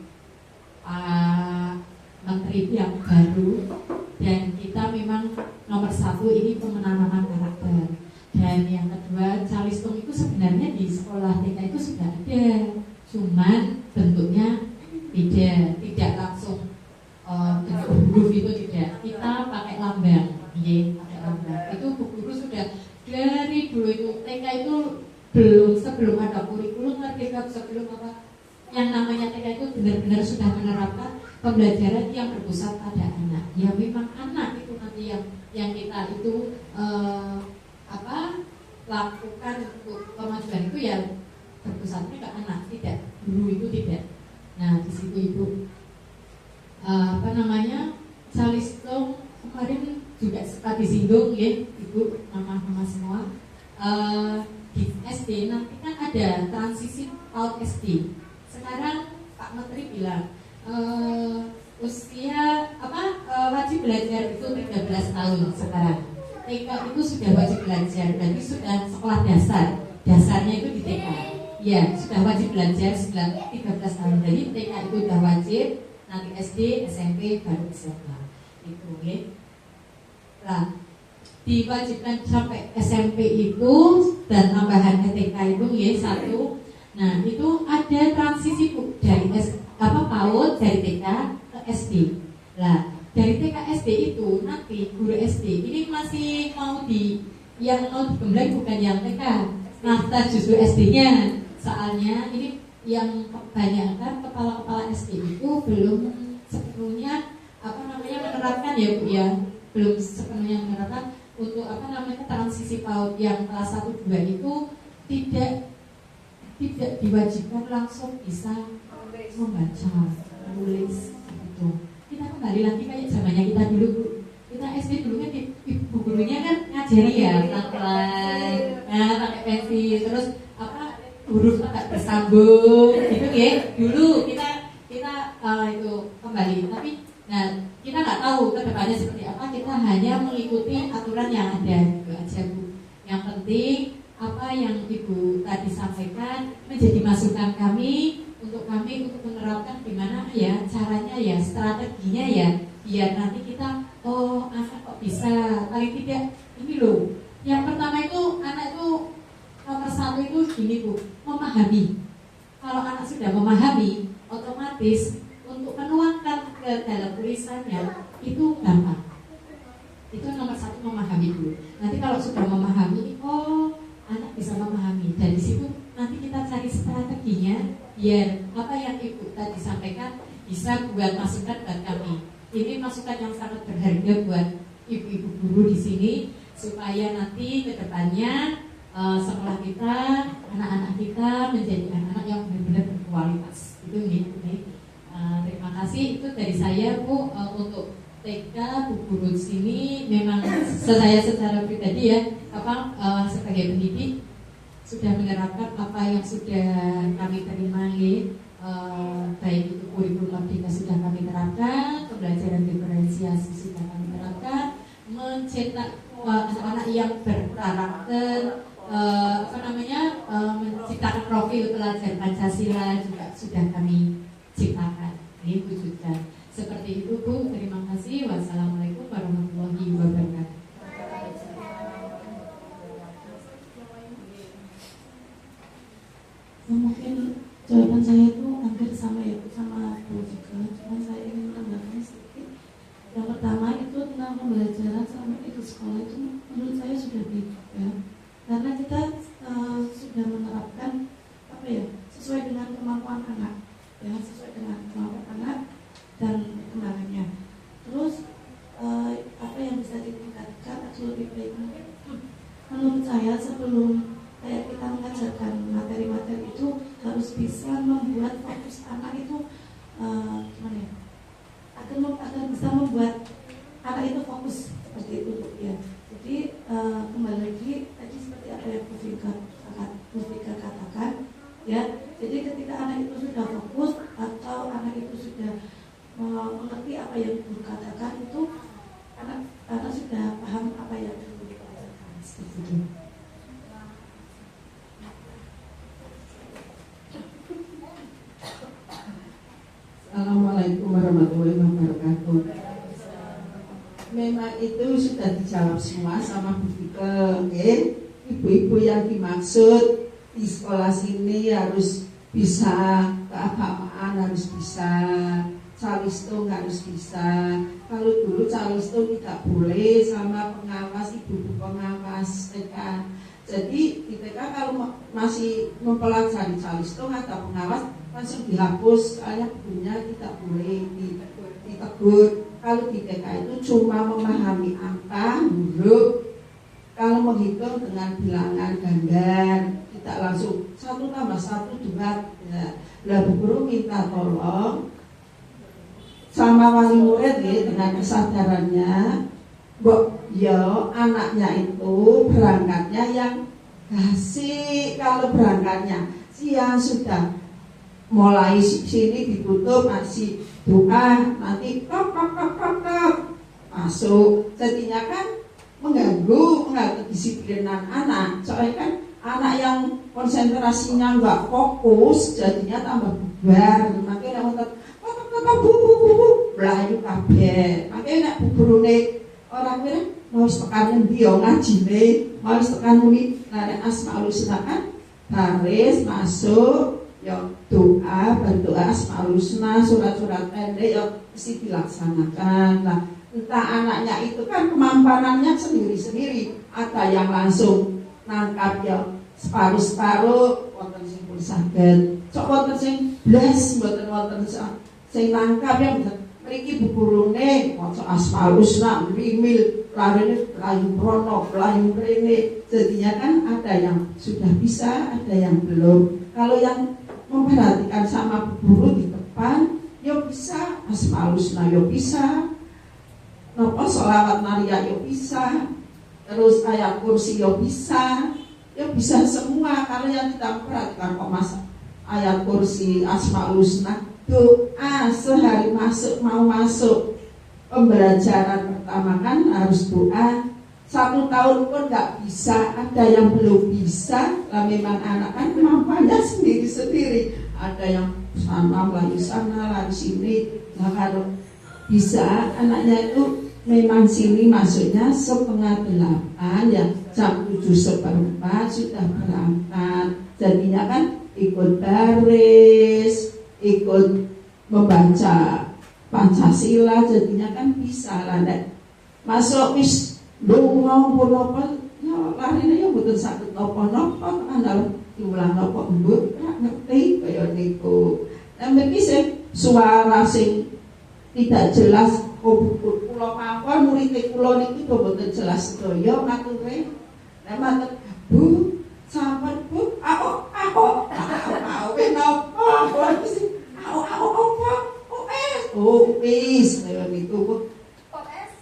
menteri yang baru, dan kita memang nomor 1 ini penanaman karakter. Dan yang kedua, calistung itu sebenarnya di sekolah TK itu sudah ada, cuman bentuknya tidak langsung bentuk huruf itu tidak. Kita pakai lambang, pakai lambang. Itu Bu Guru sudah dari dulu itu TK itu sebelum ada kurikulum merdeka, sebelum yang namanya TK itu benar-benar sudah menerapkan pembelajaran yang berpusat pada anak. Ya memang anak itu nanti yang kita itu lakukan untuk kemajuan itu ya berpusatnya ke anak, tidak guru itu tidak. Nah di situ Ibu calistung kemarin juga sempat disinggung Ibu, mama-mama semua. Di SD nanti kan ada transisi PAUD SD. Sekarang Pak Menteri bilang usia wajib belajar itu 13 tahun sekarang. TK itu sudah wajib belajar, berarti sudah sekolah dasarnya itu di TK. Ya, sudah wajib belajar 13 tahun. Jadi TK itu sudah wajib, nanti SD, SMP, baru SMA. Itu Nah, diwajibkan sampai SMP itu dan tambahan TK itu 1. Nah, itu ada transisi dari PAUD dari TK ke SD. Nah, dari TK SD itu nanti guru SD ini masih yang mau digembleng bukan yang TK. Nah, justru SD-nya. Soalnya ini yang kebanyakan kepala-kepala SD itu belum sepenuhnya menerapkan ya Bu ya. Belum sepenuhnya menerapkan untuk transisi PAUD yang kelas 1 2 itu tidak diwajibkan langsung bisa membaca, menulis gitu. Kita kembali lagi kayak zamannya kita dulu Bu. Kita SD dulu kan ibu gurunya kan ngajari ya pelan-pelan, nah pakai pensil, terus apa huruf agak bersambung gitu ya. Dulu kita itu kembali, tapi nah kita nggak tahu kedepannya seperti apa. Kita hanya mengikuti aturan yang ada gitu aja Bu. Yang penting apa yang Ibu tadi sampaikan menjadi masukan kami untuk menerapkan gimana ya caranya ya, strateginya ya, biar nanti kita anak kok bisa, paling tidak ini loh. Yang pertama itu anak itu nomor satu itu gini Bu, memahami. Kalau anak sudah memahami, otomatis untuk menuangkan ke dalam tulisannya itu gampang. Itu nomor satu, memahami dulu. Nanti kalau sudah memahami, anak bisa memahami. Dari situ nanti kita cari strateginya biar apa yang Ibu tadi sampaikan bisa buat masukan buat kami. Ini masukan yang sangat berharga buat ibu-ibu guru di sini supaya nanti ke depannya sekolah kita, anak-anak kita menjadi anak-anak yang benar-benar berkualitas. Itu gitu nih. Terima kasih itu dari saya Bu. Untuk TK Bu Guru di sini memang saya secara pribadi ya sebagai pendidik sudah menerapkan apa yang sudah kami terima baik itu kurikulum merdeka sudah kami terapkan, pembelajaran diferensiasi sudah kami terapkan, mencetak anak-anak yang berkarakter, menciptakan profil pelajar Pancasila juga sudah kami ciptakan. Ini wujudkan. Seperti itu Bu, terima kasih. Wassalamualaikum warahmatullahi wabarakatuh. Mungkin jawaban saya itu hampir sama ya sama Bu juga, cuma saya ingin menambahkan sedikit. Yang pertama itu tentang pembelajaran sama itu sekolah itu menurut saya sudah baik juga, karena kita sudah menerapkan sesuai dengan kemampuan anak, ya sesuai dengan kemampuan anak dan perkembangannya. Terus apa yang bisa ditingkatkan atau lebih baik menurut saya sebelum kayak kita mengajarkan materi-materi itu harus bisa membuat fokus anak itu agar bisa membuat anak itu fokus seperti itu ya. Jadi kembali lagi tadi seperti apa yang Bu Vika katakan ya. Jadi ketika anak itu sudah fokus atau anak itu sudah mengerti apa yang guru katakan, itu anak sudah paham apa yang guru katakan seperti itu. Assalamualaikum warahmatullahi wabarakatuh. Memang itu sudah dijawab semua sama Bu Vika, ibu-ibu yang dimaksud di sekolah sini harus bisa keagamaan, harus bisa calistung, harus bisa. Kalau dulu calistung tidak boleh sama pengawas, ibu pengawas TK. Jadi di TK kalau masih mempelajari calistung atau pengawas langsung dihapus, soalnya gurunya tidak boleh ditegur. Kalau di TK itu cuma memahami angka, huruf, kalau menghitung dengan bilangan ganda, tidak langsung 1 tambah 1 2. Lah Bu Guru minta tolong sama wali murid dengan kesadarannya, anaknya itu berangkatnya yang kasih. Kalau berangkatnya siang sudah mulai sini ditutup masih doa, nanti kok masuk, jadinya kan mengganggu kedisiplinan anak. Soalnya kan anak yang konsentrasinya nggak fokus, jadinya tambah bubar. Makanya bu melayu kabeh. Makanya Bu Guru orang kira mau tekan endi yo ngajine, mau tekan muni lare Asmaul Husna kan baris masuk yo doa, berdoa Asmaul Husna, surat-surat pendek yo mesti dilaksanakan. Nah, entah anaknya itu kan kemampuannya sendiri-sendiri, ada yang langsung nangkap ya separuh-separuh, wonten sing pun saged, sok wonten sing blas, mboten wonten sing nangkap ya. Mriki Bu Gurune maca Asmaul Husna rimil larene layu prono, layu rene. Jadinya kan ada yang sudah bisa, ada yang belum. Kalau yang memperhatikan sama Bu Guru di depan, yo bisa Asmaul Husna, yo bisa Napa sholawat Maria yo bisa, terus ayat kursi yo bisa, ya bisa semua. Kalau yang kita perhatikan kok Mas, ayat kursi, Asmaul Husna, doa sehari mau masuk pembelajaran pertama kan harus doa. 1 tahun pun nggak bisa, ada yang belum bisa. Lah memang anak kan kemampuannya sendiri-sendiri. Ada yang sana lagi sana lagi sini. Nah kalau bisa anaknya itu memang sini masuknya 7:30 ya, jam 7:15 sudah berangkat. Jadinya kan ikut baris, ikut membaca Pancasila, jadinya kan bisa lah. Masuk wis donga pun apa ya larine ya mboten saged napa-napa andal diulang napa mbok ngerti kaya niku. Lah mriki sing suara sing tidak jelas kula mawon murid kula niki mboten jelas sedaya mature. Lah matur Bu, sampun Bu, aku napa aku wis kaya niku.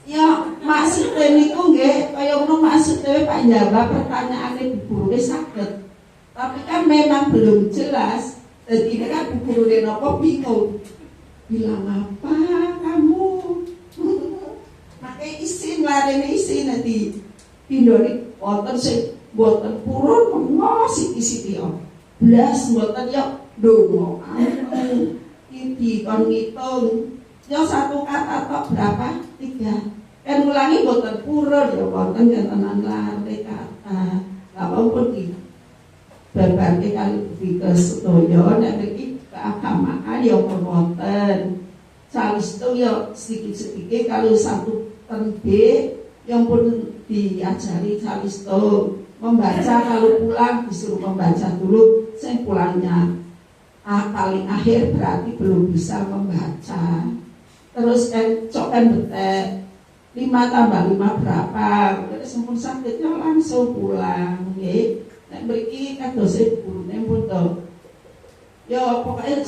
Ya maksudnya niku nggih kaya ngono maksudnya Pak jawab pertanyaane Bu Guru saged. Tapi kan memang belum jelas. Jadi kan Bu Guru napa bingung. Bilang apa kamu? Pakai isin larene isin nanti. Pindone wonten sing mboten purun monggo siti-siti yo. Blas mboten yo donga. Iki kon ngitung. Yo 1 kata tok berapa? 3. Kan ulangi boten purun ya wonten tenan lare kata. Lah wonten iki babarke kali pikir sedaya nek iki keagamaan ya wonten. Sawistu ya sedikit-sedikit kalau 1 term B yang pun diajari sawistu membaca. Kalau pulang disuruh membaca dulu, saya pulangnya paling akhir berarti belum bisa membaca. Terus cok betek 5 tambah 5 berapa? Sempun sakitnya langsung pulang nggih. Nek mriki kadose gurune pun to. Ya pokoknya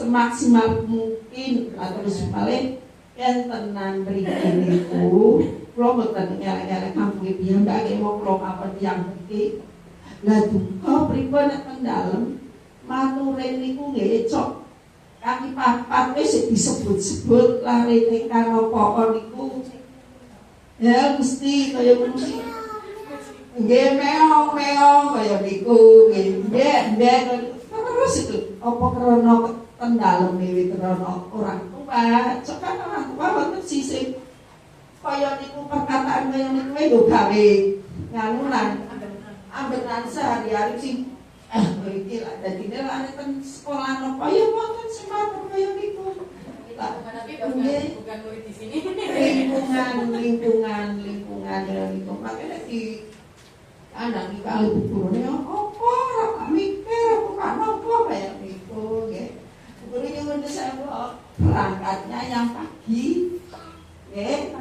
semaksimal mungkin terus paling tenan mriki niku kula mboten elek-elek kampung piyambake wong kula kapan tiyang mriki. Lah duka pripun nek teng dalem mature niku nggih cok kaki papat wis disebut-sebut lare ingkang napa niku ya mesti kaya ngono nggih meong-meong kaya niku nggih terus itu apa krana kendalem dewe krana orang tua cek kan orang tua wonten sisih kaya niku perkataan kaya niku yo gawe nganulan ambenan sehari-hari sing iki lah dadine lah ten sekolah napa ya wonten semacam kaya niku. Tapi bukan murid di sini. Lingkungan ya niku. Makanya di anak iki kali gurune apa ora mikir apa napa kaya niku nggih. Guru nyuwun saya berangkatnya yang pagi. Nggih.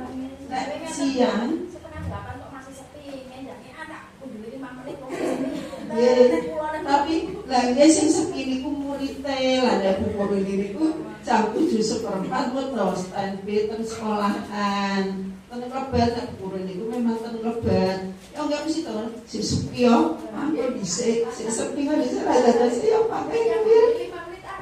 Nek siang 7:30 kok masih sepi, ngendake anak kudu 5 menit kok. Tapi lagi sing sepi niku murite lah nek Bu Guru niku jam 7:15 terus standby ten sekolahan. Ten Lebet nek Bu Guru niku memang ten Lebet. Ya enggak mesti to sing sepi yo. Ampun dhisik sing sepi kok dhisik ada siap pakai ngambil. 5 menit ah.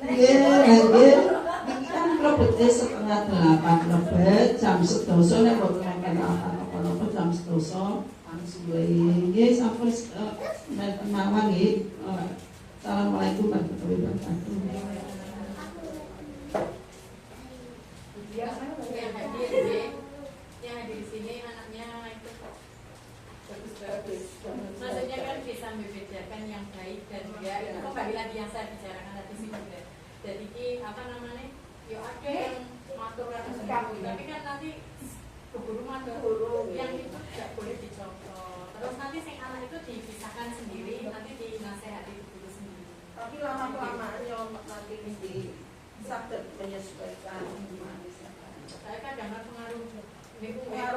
Nggih. Iki kan Lebet 7:30 Lebet jam 11 nek mboten apa-apa jam 11. Nggih sampun mawon nggih. Assalamualaikum warahmatullahi wabarakatuh. Yang hadir di sini anaknya itu bagus. Maksudnya kan bisa membedakan yang baik dan enggak. Itu kembali lagi yang saya bicarakan tadi sih juga. Jadi apa namanya? Yo ada yang matur tapi kan nanti keburu matur yang itu tidak boleh dicontoh. Terus nanti sing anak itu dipisahkan sendiri, nanti dinasehati dulu sendiri. Tapi lama-kelamaan ya nanti mesti saged menyesuaikan gimana. Saya kadang pengaruh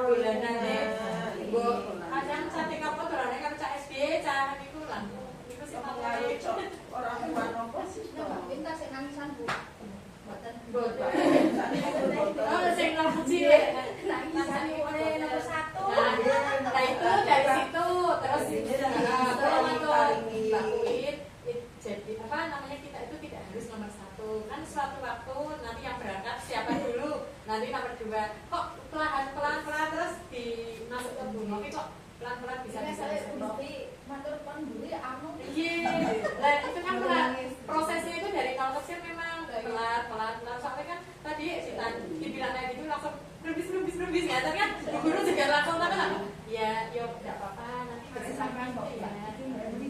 bulanan ya. Kadang cantik apa turane kan cak SD cak niku lah. Niku sing pengaruh orang tua nopo sih. Pintar sing nangisan Bu. Boten. Oh sing nang cilik. Nanti nomor 2, kok pelan-pelan terus dimasuk ke Bu Novi kok pelan-pelan bisa saya Bu Novi matur kon dulu anu. Iya. Lah itu kan prosesnya itu dari kalau kecil memang pelan-pelan. Soalnya kan tadi dibilang kayak gitu langsung berbis ya. Tapi kan guru juga langsung kan. Ya, yo enggak apa-apa nanti bisa sampai kok ya.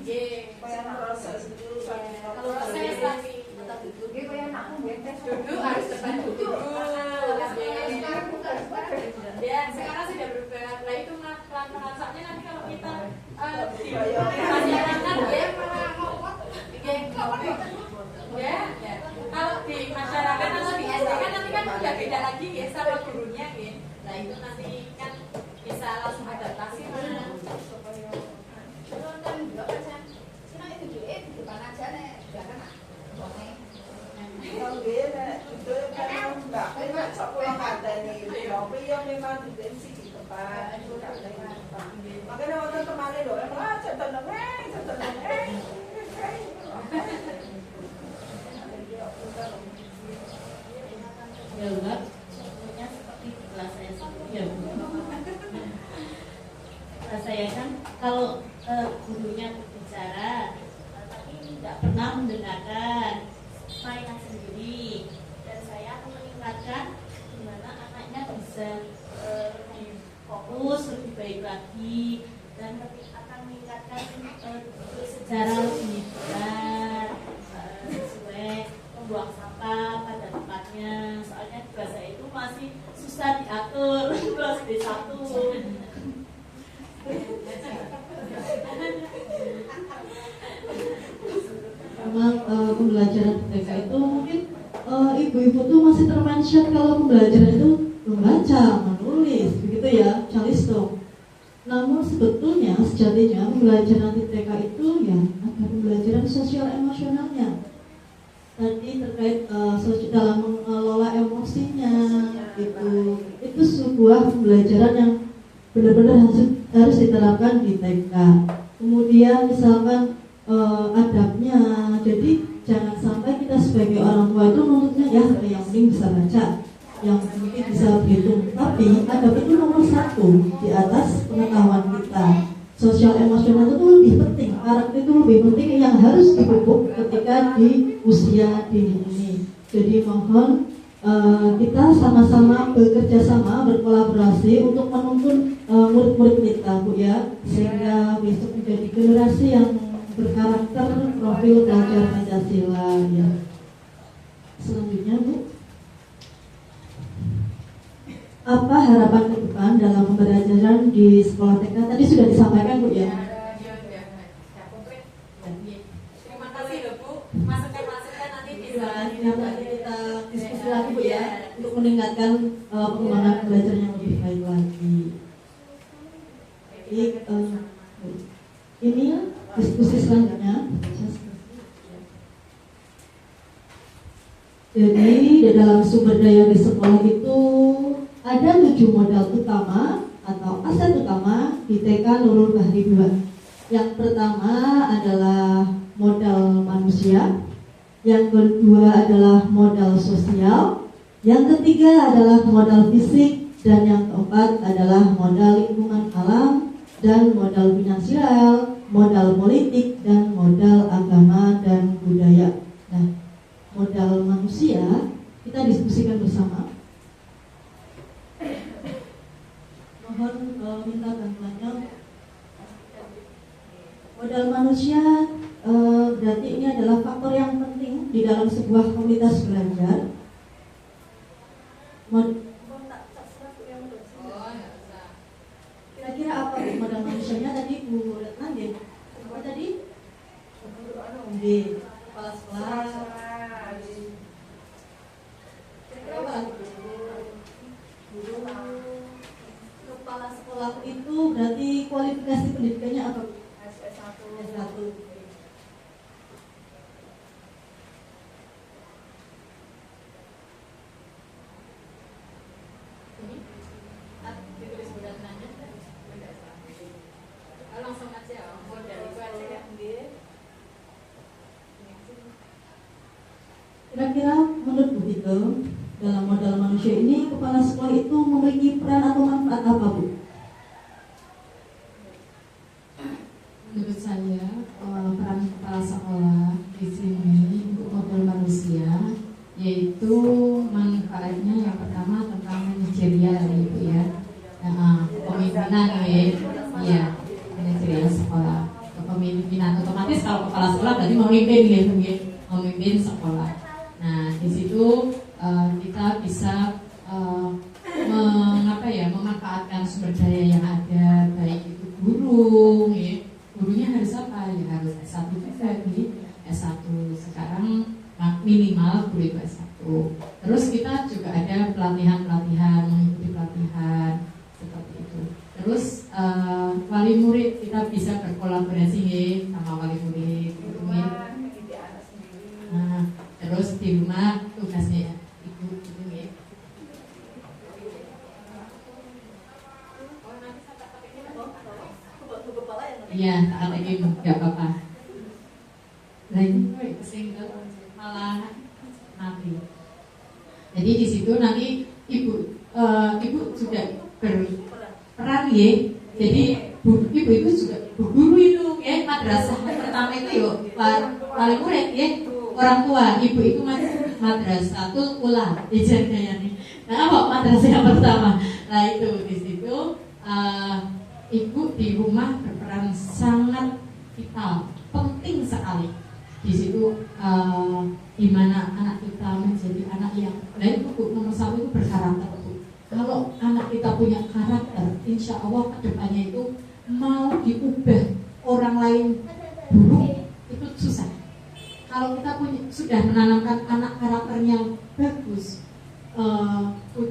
Iya. Proses itu Kalau proses tadi Tetap duduk ge koyo anakku tes duduk harus depan duduk. Sekarang bukan sekarang. Ya, sekarang sudah berubah. Lah itu pelan-pelan soalnya nanti kalau kita di masyarakat ya malah ngomong ya. Kalau di masyarakat atau di SD kan nanti kan udah beda lagi ya sama gurunya ya. Nah itu nanti kan bisa langsung adaptasi mana. Kan juga kan sina itu duit di depan aja nek jangan kalau dia itu kan enggak sok pulang katanya tapi yang memang tendensi di depan itu makanya waktu kemarin loh contohnya Ya enggak, contohnya seperti di kelas saya sendiri ya Bu. Kelas saya kan kalau gurunya berbicara tapi tidak pernah mendengarkan mainan sendiri, dan saya akan meningkatkan gimana anaknya bisa lebih fokus, lebih baik lagi, dan akan meningkatkan secara lebih benar, sesuai membuang sampah pada tempatnya. Soalnya tugas saya itu masih susah diatur kelas D1. Memang pembelajaran TK itu mungkin ibu-ibu tuh masih termention kalau pembelajaran itu membaca, menulis, begitu ya, Charleston. Namun sebetulnya sejatinya pembelajaran di TK itu ya ada pembelajaran sosial emosionalnya. Tadi terkait dalam mengelola emosinya, itu sebuah pembelajaran yang benar-benar harus diterapkan di TK. Kemudian misalkan adabnya, jadi jangan sampai kita sebagai orang tua itu menuntutnya ya yang penting bisa baca, yang penting bisa berhitung, tapi adab itu nomor 1 di atas pengetahuan kita. Sosial emosional itu lebih penting, karakter itu lebih penting yang harus dipupuk ketika di usia dini ini. Jadi mohon kita sama-sama bekerja sama, berkolaborasi untuk menuntun murid-murid kita Bu ya, sehingga besok menjadi generasi yang berkarakter, profil belajar Pancasila ya. Selanjutnya Bu, apa harapan ke depan dalam pembelajaran di sekolah TK? Tadi sudah disampaikan Bu ya. Terima kasih loh Bu, masukan-masukan nanti bisa Nanti kita diskusi lagi Bu ya, untuk meningkatkan pengembangan belajar yang lebih baik lagi. Jadi ini diskusi selanjutnya. Jadi di dalam sumber daya di sekolah itu ada 7 modal utama atau aset utama di TK Nurul Bahri 2. Yang pertama adalah modal manusia, yang kedua adalah modal sosial, yang ketiga adalah modal fisik, dan yang keempat adalah modal lingkungan alam, dan modal finansial, modal politik, dan modal agama dan budaya. Nah, modal manusia kita diskusikan bersama. Mohon minta bantuannya. Modal manusia berarti ini adalah faktor yang penting di dalam sebuah komunitas belajar. Kira-kira apa modal manusianya tadi Bu Retna? Apa tadi? Kepala sekolah. Kira-kira apa? Kepala sekolah itu berarti kualifikasi pendidikannya apa? S1. langsung aja, modal itu aja ya. Kira-kira menurut Bu Tito, dalam modal manusia ini kepala sekolah itu memiliki peran atau manfaat apa, Bu? Menurut saya peran kepala sekolah di sini untuk modal manusia yaitu manfaatnya yang pertama tentang manajerial Ibu ya, kepemimpinan ya, manajerial sekolah, kepemimpinan otomatis kalau kepala sekolah berarti memimpin gitu ya, memimpin sekolah. Nah di situ kita bisa memanfaatkan sumber daya yang ada, baik itu guru ya. Gurunya harus apa? Ya harus S1 juga nih, S1 sekarang minimal guru itu S1. Terus kita juga ada pelatihan-pelatihan, mengikuti pelatihan seperti itu. Terus wali murid kita bisa berkolaborasi nih sama wali murid gitu nih. Nah, terus di rumah tugasnya ibu gitu nih. Iya, tak lagi nggak apa-apa. Lain malah mati. Jadi di situ nanti ibu juga berperan ya. Jadi ibu itu juga guru itu ya, madrasah pertama itu yuk wali murid ya, orang tua. Ibu itu madrasatul ula ijazahnya nih. Nah apa madrasah yang pertama? Nah itu di situ ibu di rumah berperan sangat vital, penting sekali. Di situ di mana anak kita menjadi anak yang lain, nomor satu itu berkarakter. Kalau anak kita punya karakter, insya Allah kedepannya itu mau diubah orang lain buruk itu susah. Kalau kita sudah menanamkan anak karakternya bagus,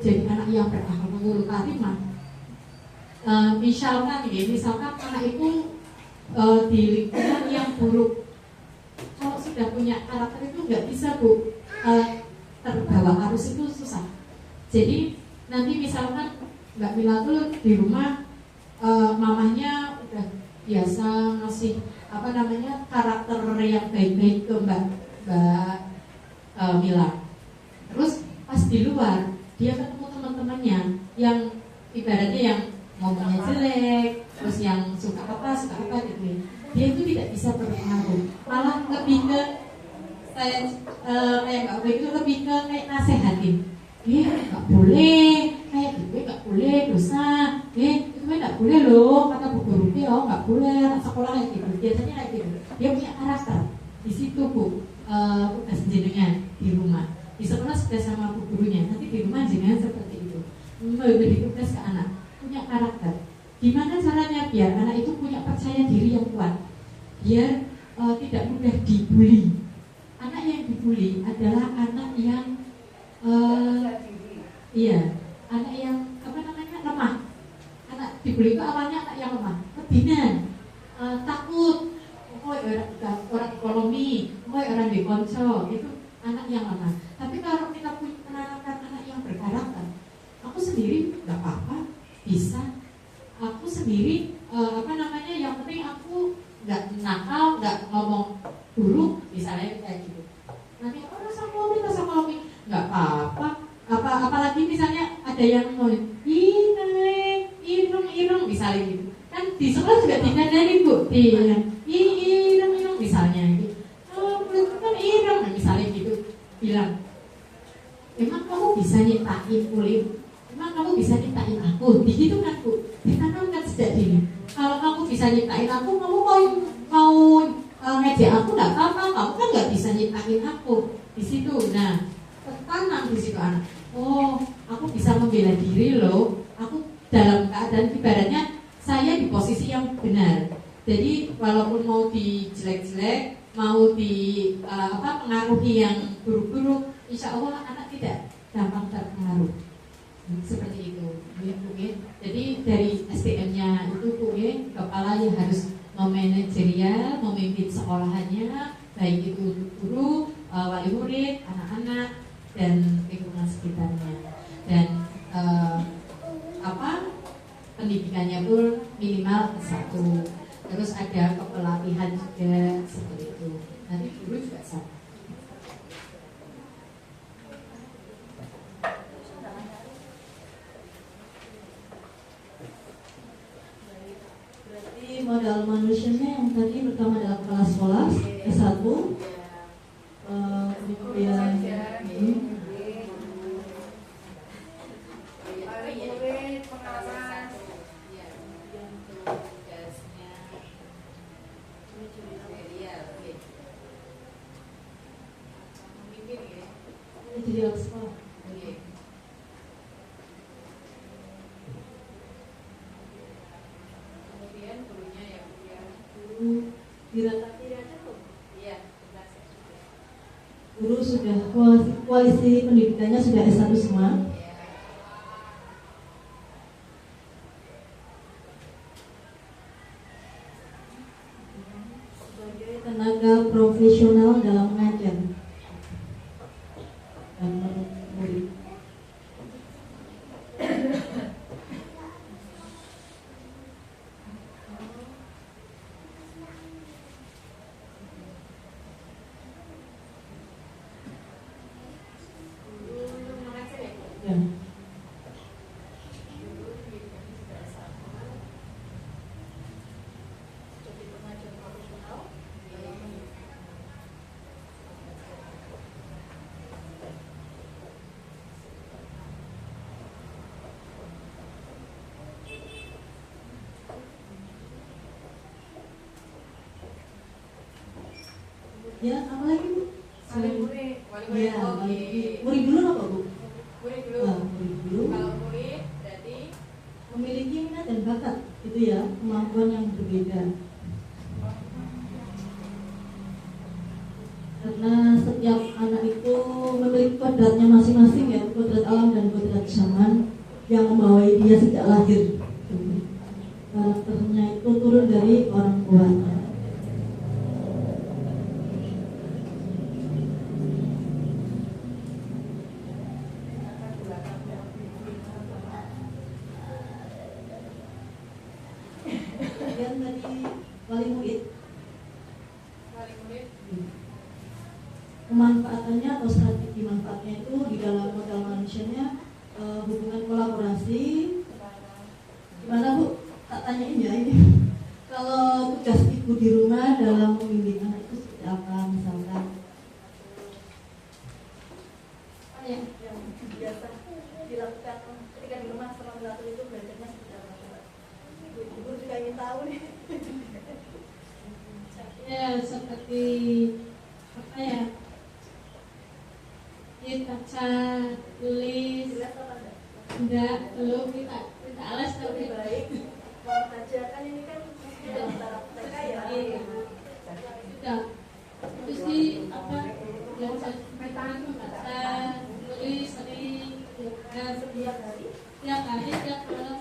jadi anak yang berakhlakul karimah. Misalkan anak itu di lingkungan yang buruk, kalau sudah punya karakter itu nggak bisa Bu terbawa arus, itu susah. Jadi nanti misalkan Mbak Mila tuh di rumah mamahnya udah biasa ngasih karakter yang baik-baik ke Mbak Mila. Terus pas di luar dia ketemu teman-temannya yang ibaratnya yang ngomongnya jelek, terus yang suka apa gitu, dia itu tidak bisa berpengaruh, malah lebih ke saya kayak Mbak Wei itu lebih ke kayak nasehatin, nggak boleh kayak gitu, nggak boleh dosa, itu nggak boleh loh kata bu guru dia, nggak boleh anak sekolah kayak gitu, biasanya kayak gitu. Dia punya karakter di situ Bu, tugas jenengan di rumah, di sekolah sudah sama bu gurunya, nanti di rumah jenengan seperti itu, memberi tugas ke anak punya karakter. Gimana caranya biar anak itu punya percaya diri yang kuat, biar tidak mudah dibully. Anak yang dibully adalah anak yang anak yang lemah. Anak dibully itu awalnya anak yang lemah, kebinan, takut, orang ekonomi, orang dikonco, itu anak yang lemah. Tapi kalau kita menanamkan anak yang berkarakter, aku sendiri nggak apa-apa, bisa. Aku sendiri yang penting aku nggak nakal, nggak ngomong buruk, misalnya kayak gitu. Nanti rasa kopi nggak apa-apa. Apalagi misalnya ada yang mau irung misalnya gitu. Kan di sekolah juga dikandani Bu, irung misalnya gitu. Oh, kan irung misalnya gitu. Bilang, emang kamu bisa nyiptain kulit? Emang kamu bisa nyiptain aku? Begitu kan Bu, ditanamkan sejak dini. Kalau kamu bisa nyiptain aku, kamu mau ngejek aku nggak apa-apa. Kamu kan nggak bisa nyiptain aku. Di situ, nah tertanam di situ anak. Oh, aku bisa membela diri loh. Aku dalam keadaan ibaratnya saya di posisi yang benar. Jadi walaupun mau dijelek-jelek, mau pengaruhi yang buruk-buruk, insya Allah anak tidak gampang terpengaruh. Seperti itu, jadi dari SDM-nya itu kepala yang harus memanajerial, memimpin sekolahannya, baik itu guru, wali murid, anak-anak, dan lingkungan sekitarnya. Dan pendidikannya pun minimal S1. Terus ada kepelatihan juga seperti itu. Nanti guru juga sama. dalam sekolah. Kemudian gurunya ya Bu ya. Guru diratapi ada kok. Iya, Guru sudah kualisi pendidikannya sudah S1 semua. Sebagai tenaga profesional dalam mengajar dan murid. Ya. Ya, apa lagi Bu? Murid. Ya, murid dulu apa Bu? Murid dulu. Nah, murid dulu. Kalau murid berarti Memiliki minat dan bakat, itu ya, kemampuan yang berbeda. Karena setiap anak itu memiliki kodratnya masing-masing ya, kodrat alam dan kodrat zaman yang membawai dia sejak lahir. Karakternya itu turun dari orang tuanya. Kemudian tadi wali murid. wali murid Pemanfaatannya atau strategi manfaatnya itu di dalam modal manusianya, hubungan kolaborasi. Gimana Bu? Tak tanyain ya ini. Kalau tugas ibu di rumah dalam membimbing anak itu seperti apa misalkan? yang biasa dilakukan ketika di rumah selama belajar itu belajarnya seperti apa? Ibu juga ingin tahu nih. Ya seperti apa ya? Baca, tulis, Jelas apa enggak? enggak, belum kita alas Lebih tapi baik mau baca kan ini kan dalam taraf TK ya. sudah. Terus sih apa? Belajar petaan, baca, tulis, sering, belajar Setiap hari tiap hari, tiap malam,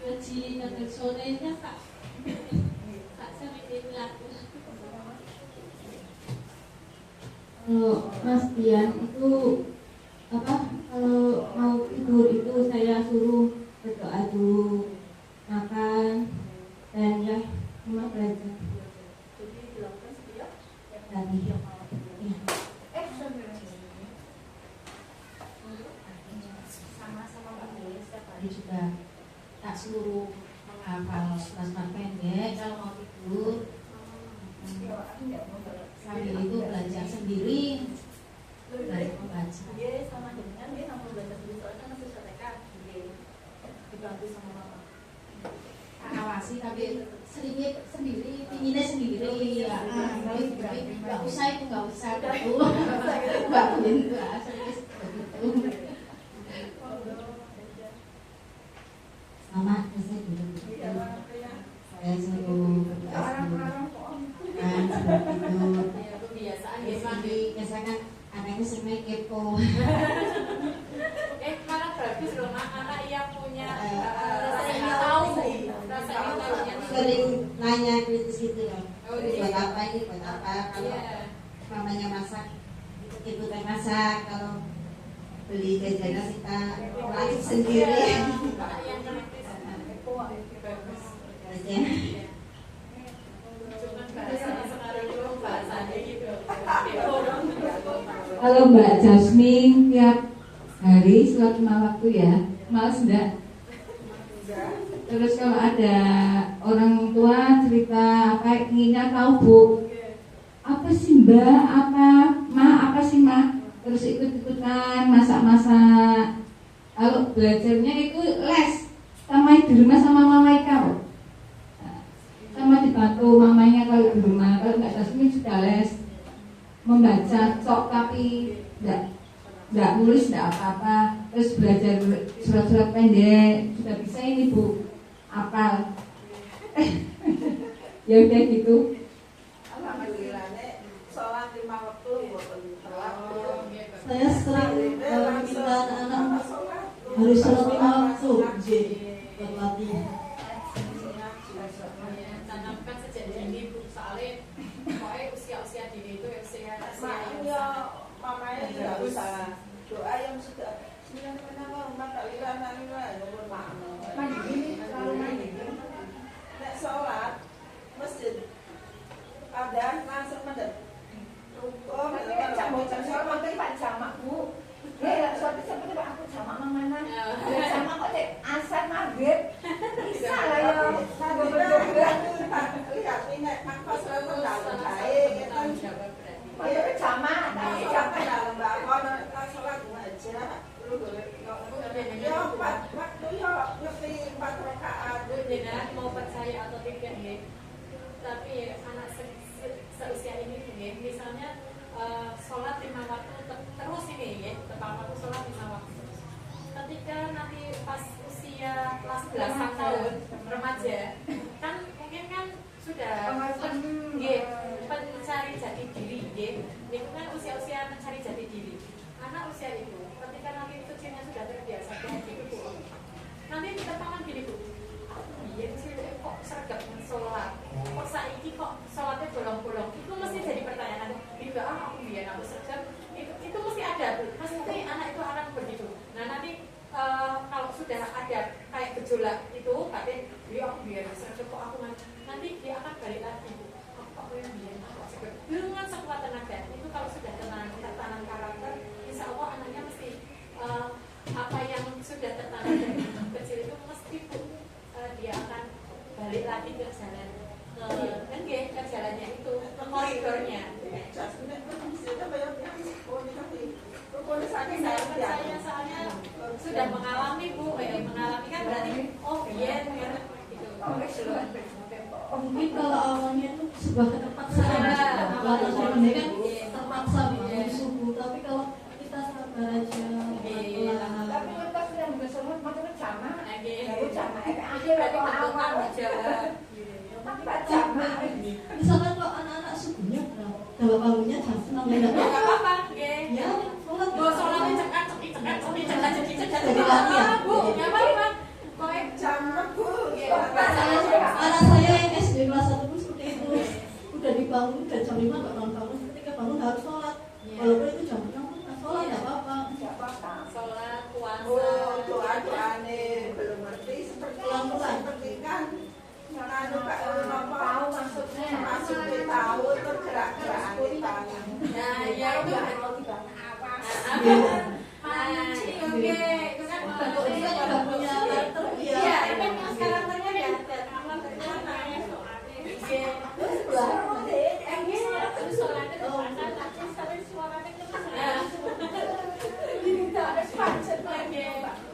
ngaji, ngaji sorenya tak sering dilakukan. Kalau Mas Dian itu apa, kalau mau tidur itu saya suruh berdoa dulu, makan, dan ya cuma belajar jadi dilakukan setiap hari. malam. Ya. sama-sama menulis setiap hari juga tak suruh menghafal surat pendek kalau mau tidur. Sambil itu belajar sendiri, Lebih baik belajar membaca. dia sama dengan dia nggak mau belajar sendiri soalnya kan masih TK dia dibantu sama mama. Awasi tapi seringnya sendiri, pinginnya sendiri ya. Nggak usah itu nggak usah gitu. Bantuin nggak serius begitu. Sama saya dulu. Saya suruh berdoa dulu. Kan seperti itu. Ya kebiasaan Biasa kan anaknya sering kepo. malah bagus loh anak yang punya rasa Rasa ingin tahu, rasa ingin tahunya tuh. Sering nanya kritis gitu loh. Oh, Ini iya. buat apa, ini buat apa? Kalau Iya. mamanya masak, ikutan masak. Kalau beli jajanan kita masak sendiri. Anak yang kritis. Bagus. Aja. Cuman bahasanya sekarang itu bahasanya gitu. Kalau Mbak Jasmine tiap hari sholat 5 waktu ya, males enggak? Terus kalau ada orang tua cerita apa inginnya tahu Bu, apa sih Mbak, apa sih Ma, terus ikut-ikutan masak-masak. Kalau belajarnya itu les, sama di rumah sama mama Ika, sama dibantu mamanya kalau di rumah. Kalau nggak Jasmine sudah les membaca sok tapi enggak nggak nulis nggak apa-apa, terus belajar surat-surat pendek sudah bisa ini Bu, hafal. Ya udah gitu. Alhamdulillah nek sholat 5 waktu boten telat. Saya sering minta anak-anak harus sholat 5 waktu. Berlatih. Tanamkan sejak dini Bu, soalnya pokoknya usia-usia dini itu usia Maknya mamanya tidak usah doa yang sudah rumah tak lila ya pun makna. Nek sholat masjid ada langsung mendet. Rukuk Jam-jam sholat itu Pak jamak Bu. Ya sholat seperti Pak aku jamak mana? Jamak kok cek asar maghrib. Bisa lah ya. Lihat ini aku selalu dalam baik kan. Maksudnya jamak, tapi jamak dalam bakon sholat aja. Ya waktu ya ngerti 4 rakaat. Jenengan mau percaya atau tidak ya, tapi anak seusia ini ya, misalnya sholat 5 waktu terus ini ya, tepat waktu sholat 5 waktu. Ketika nanti pas usia kelas belasan tahun remaja, kan mungkin kan sudah mencari jati diri, itu kan usia-usia mencari jati diri. Anak usia itu, ketika nanti kecilnya sudah terbiasa dengan itu, nanti kita tangan gini Bu. Iya sih kok sergap sholat, kok saiki kok sholatnya bolong-bolong, itu mesti jadi pertanyaan. Juga aku biar aku sergap, itu mesti ada Bu. Pasti anak itu akan begitu. Nah nanti kalau sudah ada kayak gejolak itu, katanya dia aku biar sergap kok aku nanti dia akan balik lagi Bu. Aku yang biar aku sergap dengan sekuat tenaga. Itu kalau sudah tertanam karakter, insya Allah anaknya mesti apa yang sudah tertanam dari kecil itu mesti Bu. Dia akan balik lagi ke jalan ke jalannya itu, ke koridornya. Saya soalnya sudah mengalami Bu, mengalami kan berarti biar gitu. Mungkin kalau awalnya itu sebuah keterpaksaan, kalau saya kan terpaksa bangun subuh, tapi kalau kita sabar aja, tapi kita sudah bersolat maksudnya jamak. Jamak Ini berarti bentukan berjalan. jamak. misalkan kalau anak-anak subuhnya dalam bangunnya jam 6 ya Nggak apa-apa, ya sholat sholatnya cekat, jadi lagi ya Bu, nggak apa-apa. Pokoknya Jamak Bu. anak saya yang SD kelas 1 pun seperti itu, udah dibangun dari jam 5 nggak bangun, ketika bangun harus sholat, walaupun itu jam 6 pun sholat nggak apa-apa. sholat, puasa. Doa nih belum ngerti seperti kan anu Pak tahu maksudnya tahu tergerak-gerak tangan. Nah, ya itu Kalau tidak awas. Oke, itu kan Kita juga punya karakter iya, ya. itu kan karakternya ya, karakternya namanya terus sholatnya terus tapi suaranya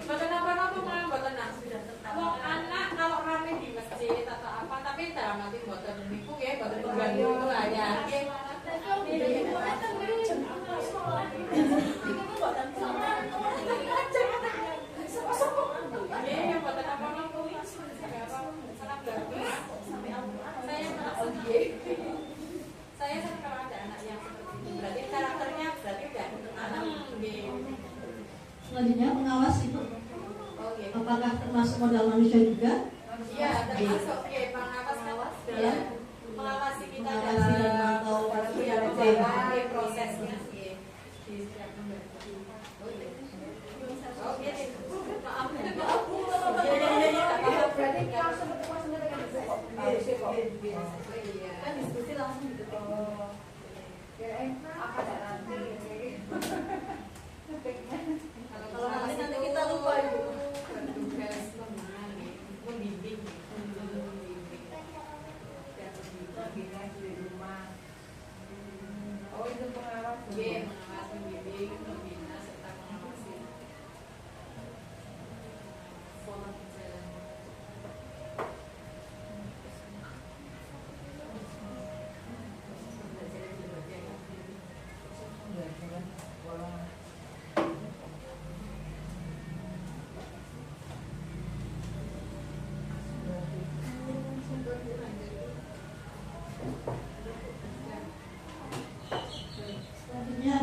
bukan apa-apa malah bukan sudah tetap. Anak kalau rame di masjid atau apa, tapi dalam nanti buatan niku ya, buatan mengganggu itu lah ya. Saya kalau ada anak yang seperti itu, berarti karakternya berarti udah anak Selanjutnya pengawas itu Oke. apakah termasuk modal manusia juga? Iya, termasuk pengawas dalam mengawasi kita Mengawasi dan dalam memantau prosesnya di setiap lembaga. Oke, maaf. Berarti langsung ketemu dengan Kan diskusi langsung gitu. apa nanti? Kalau nanti kita lupa Ibu. Bertugas membimbing. Di rumah. Oh itu pengawas. Iya, mengawas, membimbing, membina serta mengawasi pola berjalan.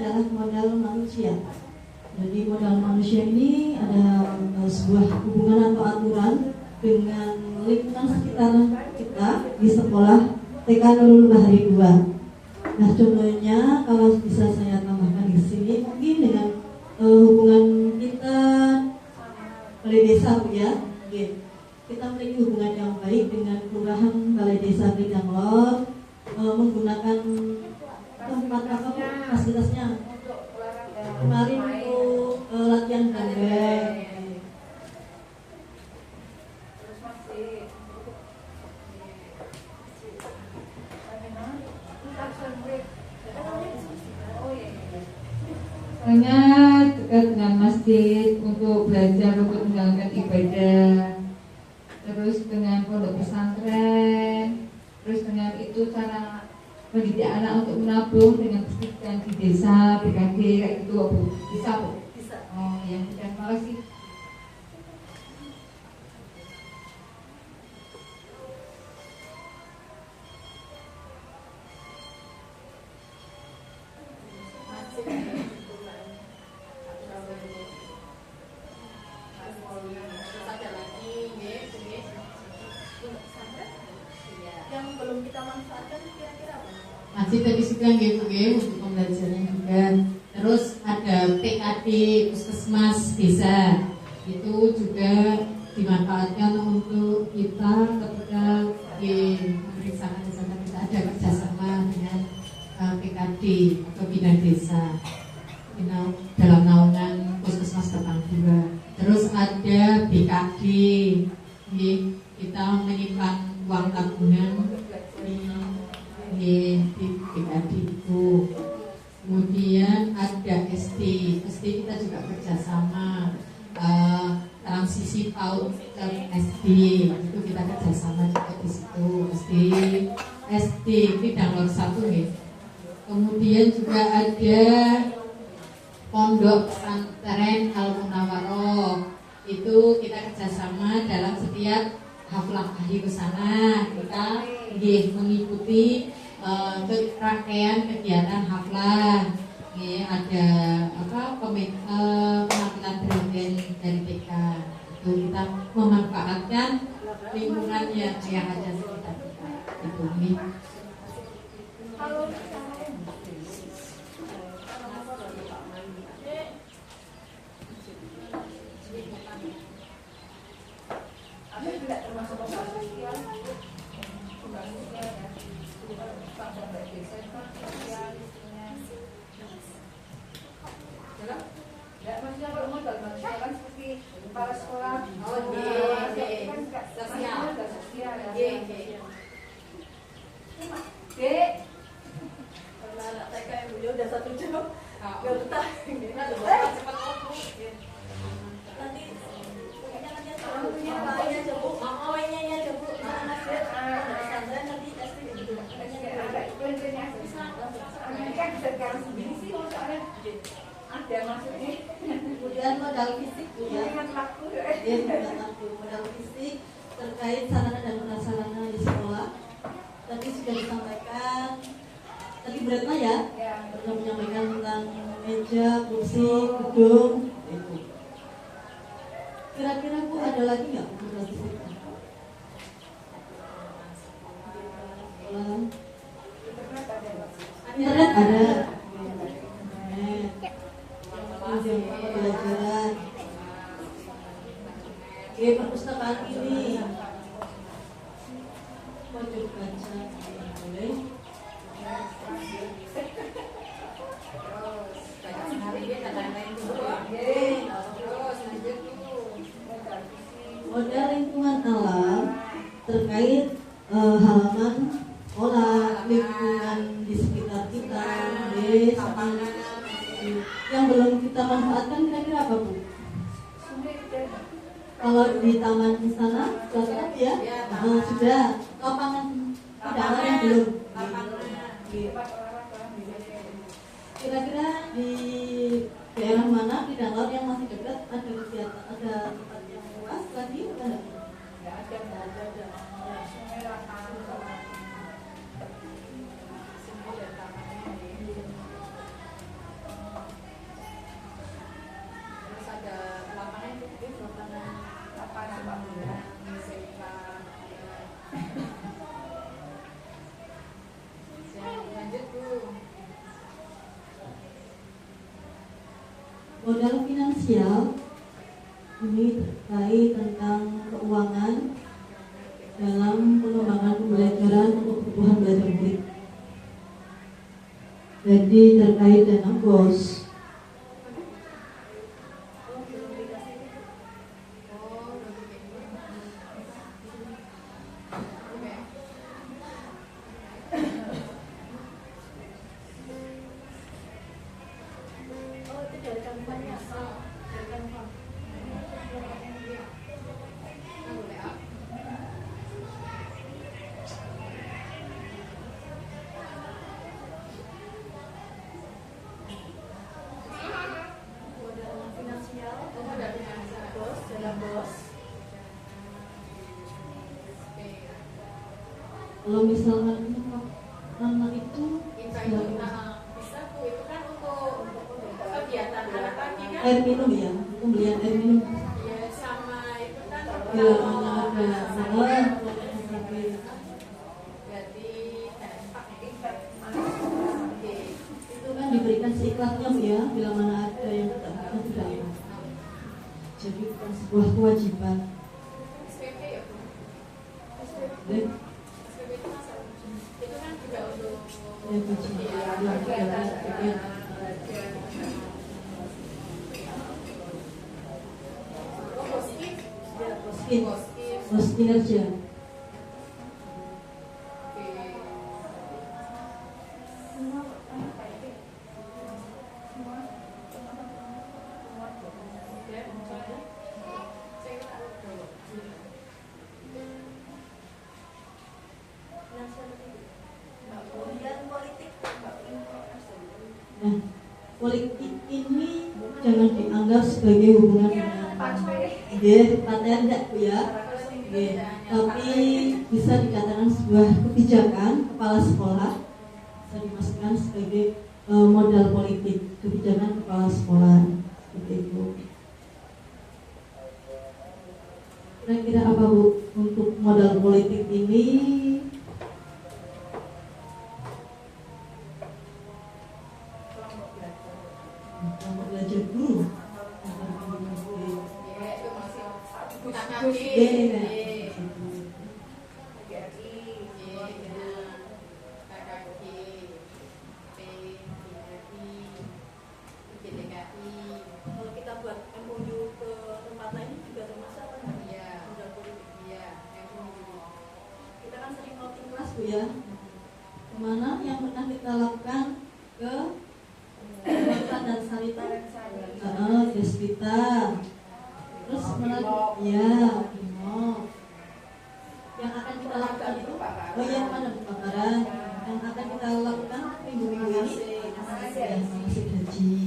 adalah modal manusia. Jadi modal manusia ini ada sebuah hubungan atau aturan dengan lingkungan sekitar kita di sekolah TK Nurul Bahri 2. Nah, contohnya kalau bisa saya tambahkan di sini mungkin dengan hubungan kita balai desa, Bu ya. Kita memiliki hubungan yang baik dengan kelurahan balai desa Kridanglor, menggunakan tempat apa fasilitasnya kemarin untuk latihan gandeng. Sangat dekat dengan masjid untuk belajar untuk menjalankan ibadah, terus dengan pondok pesantren, terus dengan itu cara mendidik anak untuk menabung dengan pendidikan di desa, BKD kayak gitu, Bu. Bisa, Bu? Bisa. Oh ya, terima kasih. Yang belum kita manfaatkan kira-kira apa? Masih tadi juga gitu untuk pembelajaran juga. Terus ada PKD Puskesmas Desa, itu juga dimanfaatkan untuk kita ketika memeriksakan desa kita ada kerjasama dengan PKD atau Bina Desa dalam naungan Puskesmas Ketangguran. Terus ada BKD, kita menyimpan uang tabungan di BKD itu. Kemudian ada SD kita juga kerjasama transisi PAUD ke SD, itu kita kerjasama juga di situ. SD Kridanglor 1 nih. Kemudian juga ada Pondok Pesantren Al Munawwaroh, itu kita kerjasama dalam setiap haflah akhir ke sana kita mengikuti rangkaian kegiatan haflah. Ada penampilan brand dari TK, itu kita memanfaatkan lingkungan yang ada sekitar kita. Itu nih. Tidak termasuk pembangunan sosial, pembangunan sosial ya, pada baik desa sosial, ya maksudnya kalau modal manusia kan seperti kepala sekolah, kan sosial ya. Dek, karena anak TK yang beliau udah 1 jam, nggak betah, cepat nanti punya apa aja Bu, poinnya aja Bu, nasib, pesantren nanti SD gitu, ada poin-poinnya bisa sekarang sendiri sih, soalnya ada maksudnya. Kemudian modal fisik Bu ya. Modal fisik terkait sarana dan prasarana di sekolah. Tadi sudah disampaikan, tadi beratnya ya, sudah menyampaikan tentang meja, kursi, gedung, itu. Kira-kira Bu ada lagi nggak modal fisik? Internet ada. Pembelajaran. Perpustakaan ini pojok baca boleh. Modal lingkungan alam terkait halaman sekolah, lingkungan di sekitar kita, desa. Yang belum kita manfaatkan kira-kira apa Bu? Kalau di taman sana, ya, sudah. Lapangan tidak yang belum. Kira-kira di daerah mana di Danglor yang masih dekat ada kegiatan, ada tempat yang luas lagi? Nggak ada. Modal finansial ini terkait tentang keuangan dalam pengembangan pembelajaran untuk kebutuhan belajar murid. Jadi terkait dana BOS. Kalau misalkan anak itu air minum ya, pembelian air minum. Bila mana ada salah, itu kan diberikan seikhlasnya ya. Bila mana ada yang tidak, jadi bukan sebuah kewajiban. Bos kinerja. Nah, politik ini jangan dianggap sebagai hubungan dengan paten enggak Bu ya. Tapi bisa dikatakan sebuah kebijakan kepala sekolah, bisa dimasukkan sebagai modal politik, kebijakan kepala sekolah seperti itu. Kira-kira apa Bu untuk modal politik ini? Kelompok belajar guru. Kalau kita buat MOU ke tempat lain juga termasuk kan? Iya. Modal politik. Iya. Kita kan sering outing kelas Bu ya. Kemana yang pernah kita lakukan ke Kota dan Sarita, Despita, terus ya, yang akan kita lakukan itu, oh ya mana pembakaran, yang akan kita lakukan minggu-minggu ini, manasik haji.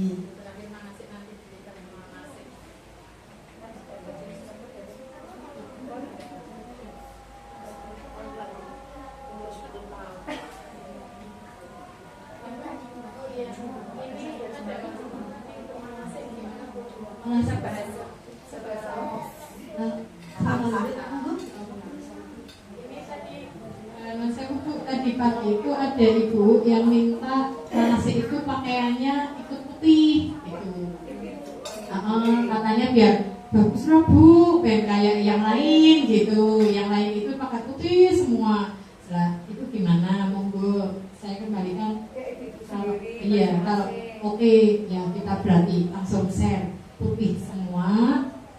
Tadi pagi itu ada ibu yang minta nasi itu pakaiannya ikut putih gitu. Katanya biar bagus lah Bu, biar kayak yang lain gitu. Yang lain itu pakai putih semua. Setelah itu gimana monggo saya kembalikan. Kalau oke ya kita berarti langsung share putih semua.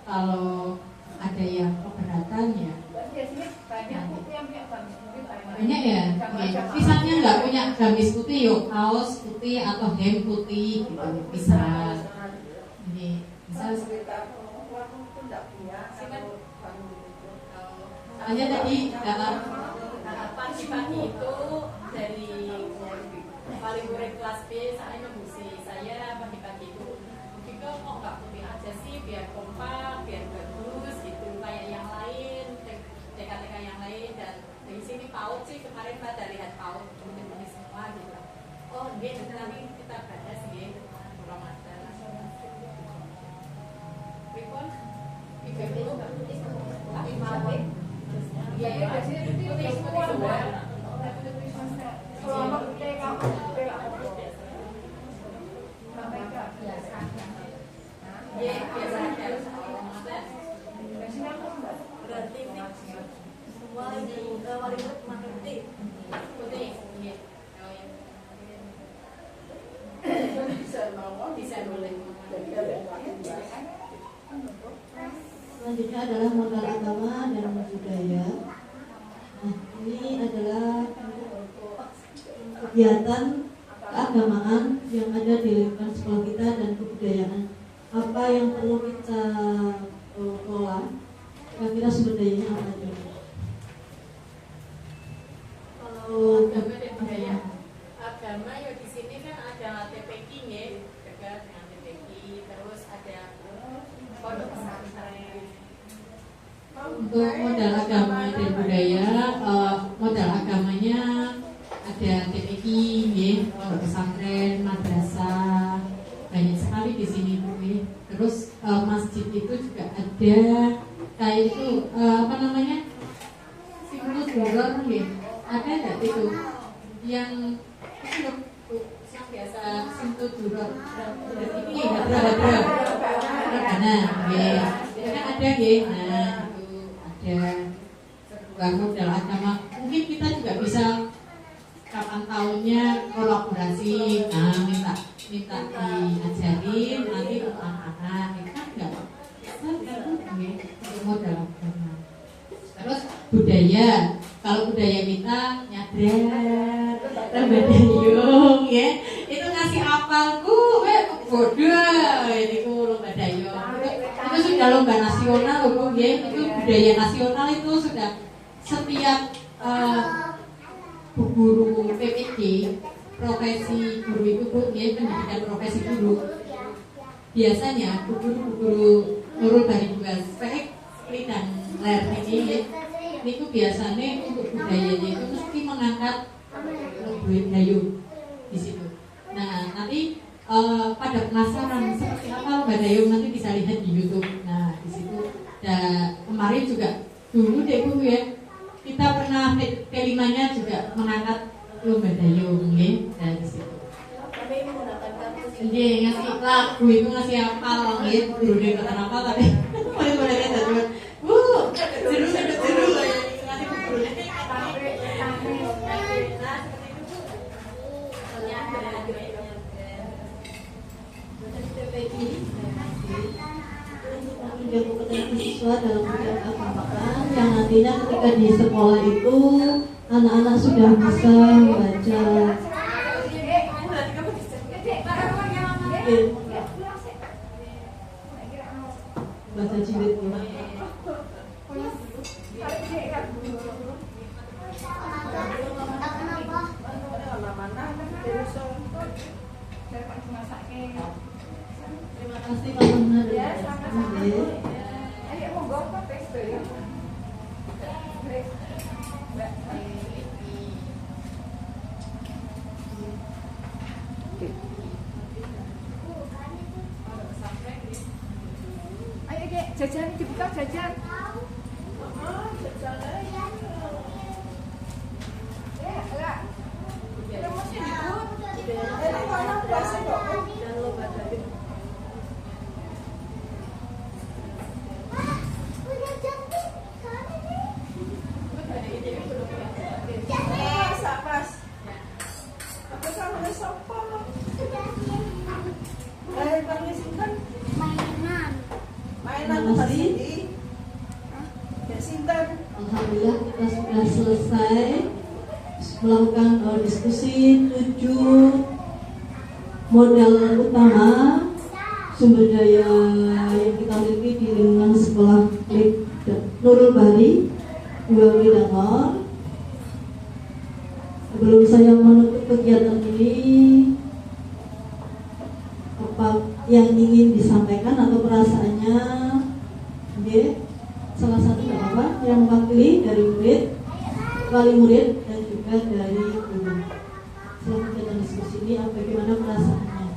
Kalau ada yang keberatan ya banyak ya. Misalnya nggak punya gamis putih, yuk kaos putih atau hem putih gitu bisa. Ini bisa. Hanya tadi dalam pagi-pagi itu dari paling murid kelas B saya membusi saya pagi-pagi itu begitu kok nggak putih aja sih biar kompak biar bagus gitu kayak yang lain TK-TK yang lain dan dari sini PAUD sih kemarin pada lihat PAUD putih-putih semua gitu. Oh nanti kita bahas gitu Ramadan. Ripon itu iya ya putih semua. Kalau TK bisa boleh. Selanjutnya adalah modal agama dan budaya. Nah, ini adalah kegiatan keagamaan yang ada di lingkungan sekolah kita dan kebudayaan. Apa yang perlu kita kelola? Kira-kira sumber dayanya apa aja? Kalau Agama dan budaya. Agama ya di sini kan ada TPQ ya, dekat dengan TPQ, terus ada pondok pesantren. Untuk modal agama dan budaya, modal agamanya ada TPQ, ya, pondok pesantren, madrasah, banyak sekali di sini tuh. Ya. Terus masjid itu juga ada kayak itu apa namanya, siklus horor, ya. Ada nggak itu yang itu yang biasa sentuh duror ini ada, ya, ada ya, nah itu ada sebuah modal agama. Mungkin kita juga bisa kapan tahunnya kolaborasi, nah minta diajarin nanti untuk anak-anak, itu kan nggak itu modal agama. Terus budaya, kalau budaya kita nyadar, lembadayung ya, itu ngasih apalku, bodoh, ini ku lembadayung. Itu sudah lomba nasional loh, ya, itu budaya nasional itu sudah setiap guru PPG, profesi guru itu bu, ya, pendidikan profesi guru. Biasanya guru Nurul Bari Buas, dan ler ini biasanya untuk budayanya itu mesti mengangkat Lembadayung di situ. Nah nanti pada penasaran seperti apa Lembadayung nanti bisa lihat di YouTube. Nah di situ. Dan kemarin juga dulu deh Bu ya, kita pernah T5-nya juga mengangkat Lembadayung ya, nah di situ. Jadi ngasih lagu itu ngasih apal ya, guru dia kata apa tapi boleh kita juga. Jeru kayak ngasih guru dia menjaga kompetensi siswa dalam bidang keagamaan yang nantinya ketika di sekolah itu anak-anak sudah bisa membaca bahasa jilid Terima kasih Pak Benar ya. Jajan dibuka jajan. Alhamdulillah kita sudah selesai melakukan diskusi 7 modal utama sumber daya yang kita miliki di lingkungan sekolah Nurul Bari Widangor. Sebelum saya menutup kegiatan ini, apa yang ingin disampaikan atau perasaannya, salah satu nggak apa-apa yang mewakili dari murid, wali murid dan juga dari guru. Setelah kegiatan diskusi ini, bagaimana perasaannya?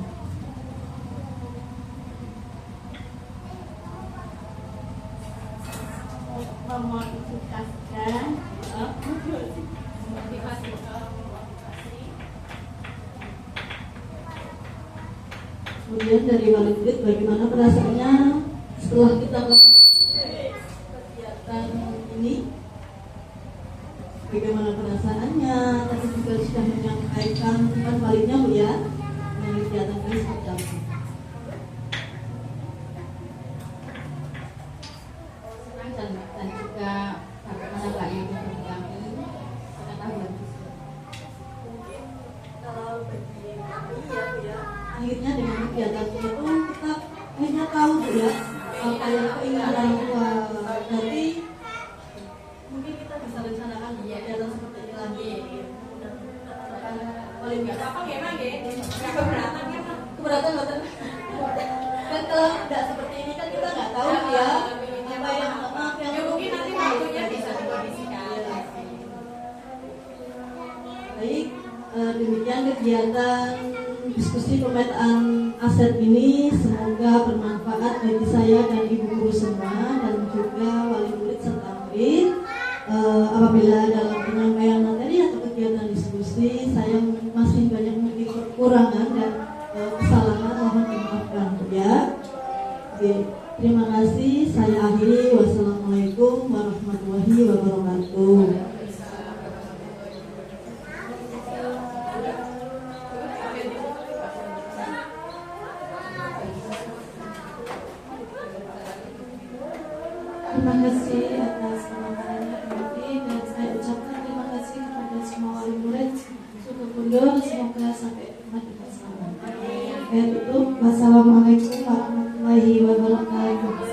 Memotivasikan, kemudian dari wali murid, bagaimana perasaannya setelah kita melakukan kegiatan ini? Bagaimana perasaannya? Tadi juga sudah menyampaikan kan walinya Bu ya, kegiatan ini seperti apa? akhirnya dengan kegiatan itu kita akhirnya tahu ya apa yang keinginan orang tua. Jadi mungkin kita bisa rencanakan kegiatan seperti ini lagi. Paling nggak apa gimana nggak keberatan kan? Keberatan nggak kan kalau nggak seperti ini kan kita nggak tahu ya apa yang mungkin nanti waktunya bisa dikondisikan. Baik, demikian kegiatan diskusi pemetaan aset ini, semoga bermanfaat bagi saya dan ibu guru semua dan juga wali murid serta murid. Apabila dalam penyampaian materi atau kegiatan diskusi saya masih banyak memiliki kekurangan dan kesalahan, mohon dimaafkan ya. Oke, terima kasih. Saya akhiri. Wassalamualaikum warahmatullahi wabarakatuh. Terima kasih atas pemaparannya kembali dan saya ucapkan terima kasih kepada semua wali murid suku kundur. Semoga sampai rumah kita selamat. Saya tutup. Wassalamualaikum warahmatullahi wabarakatuh.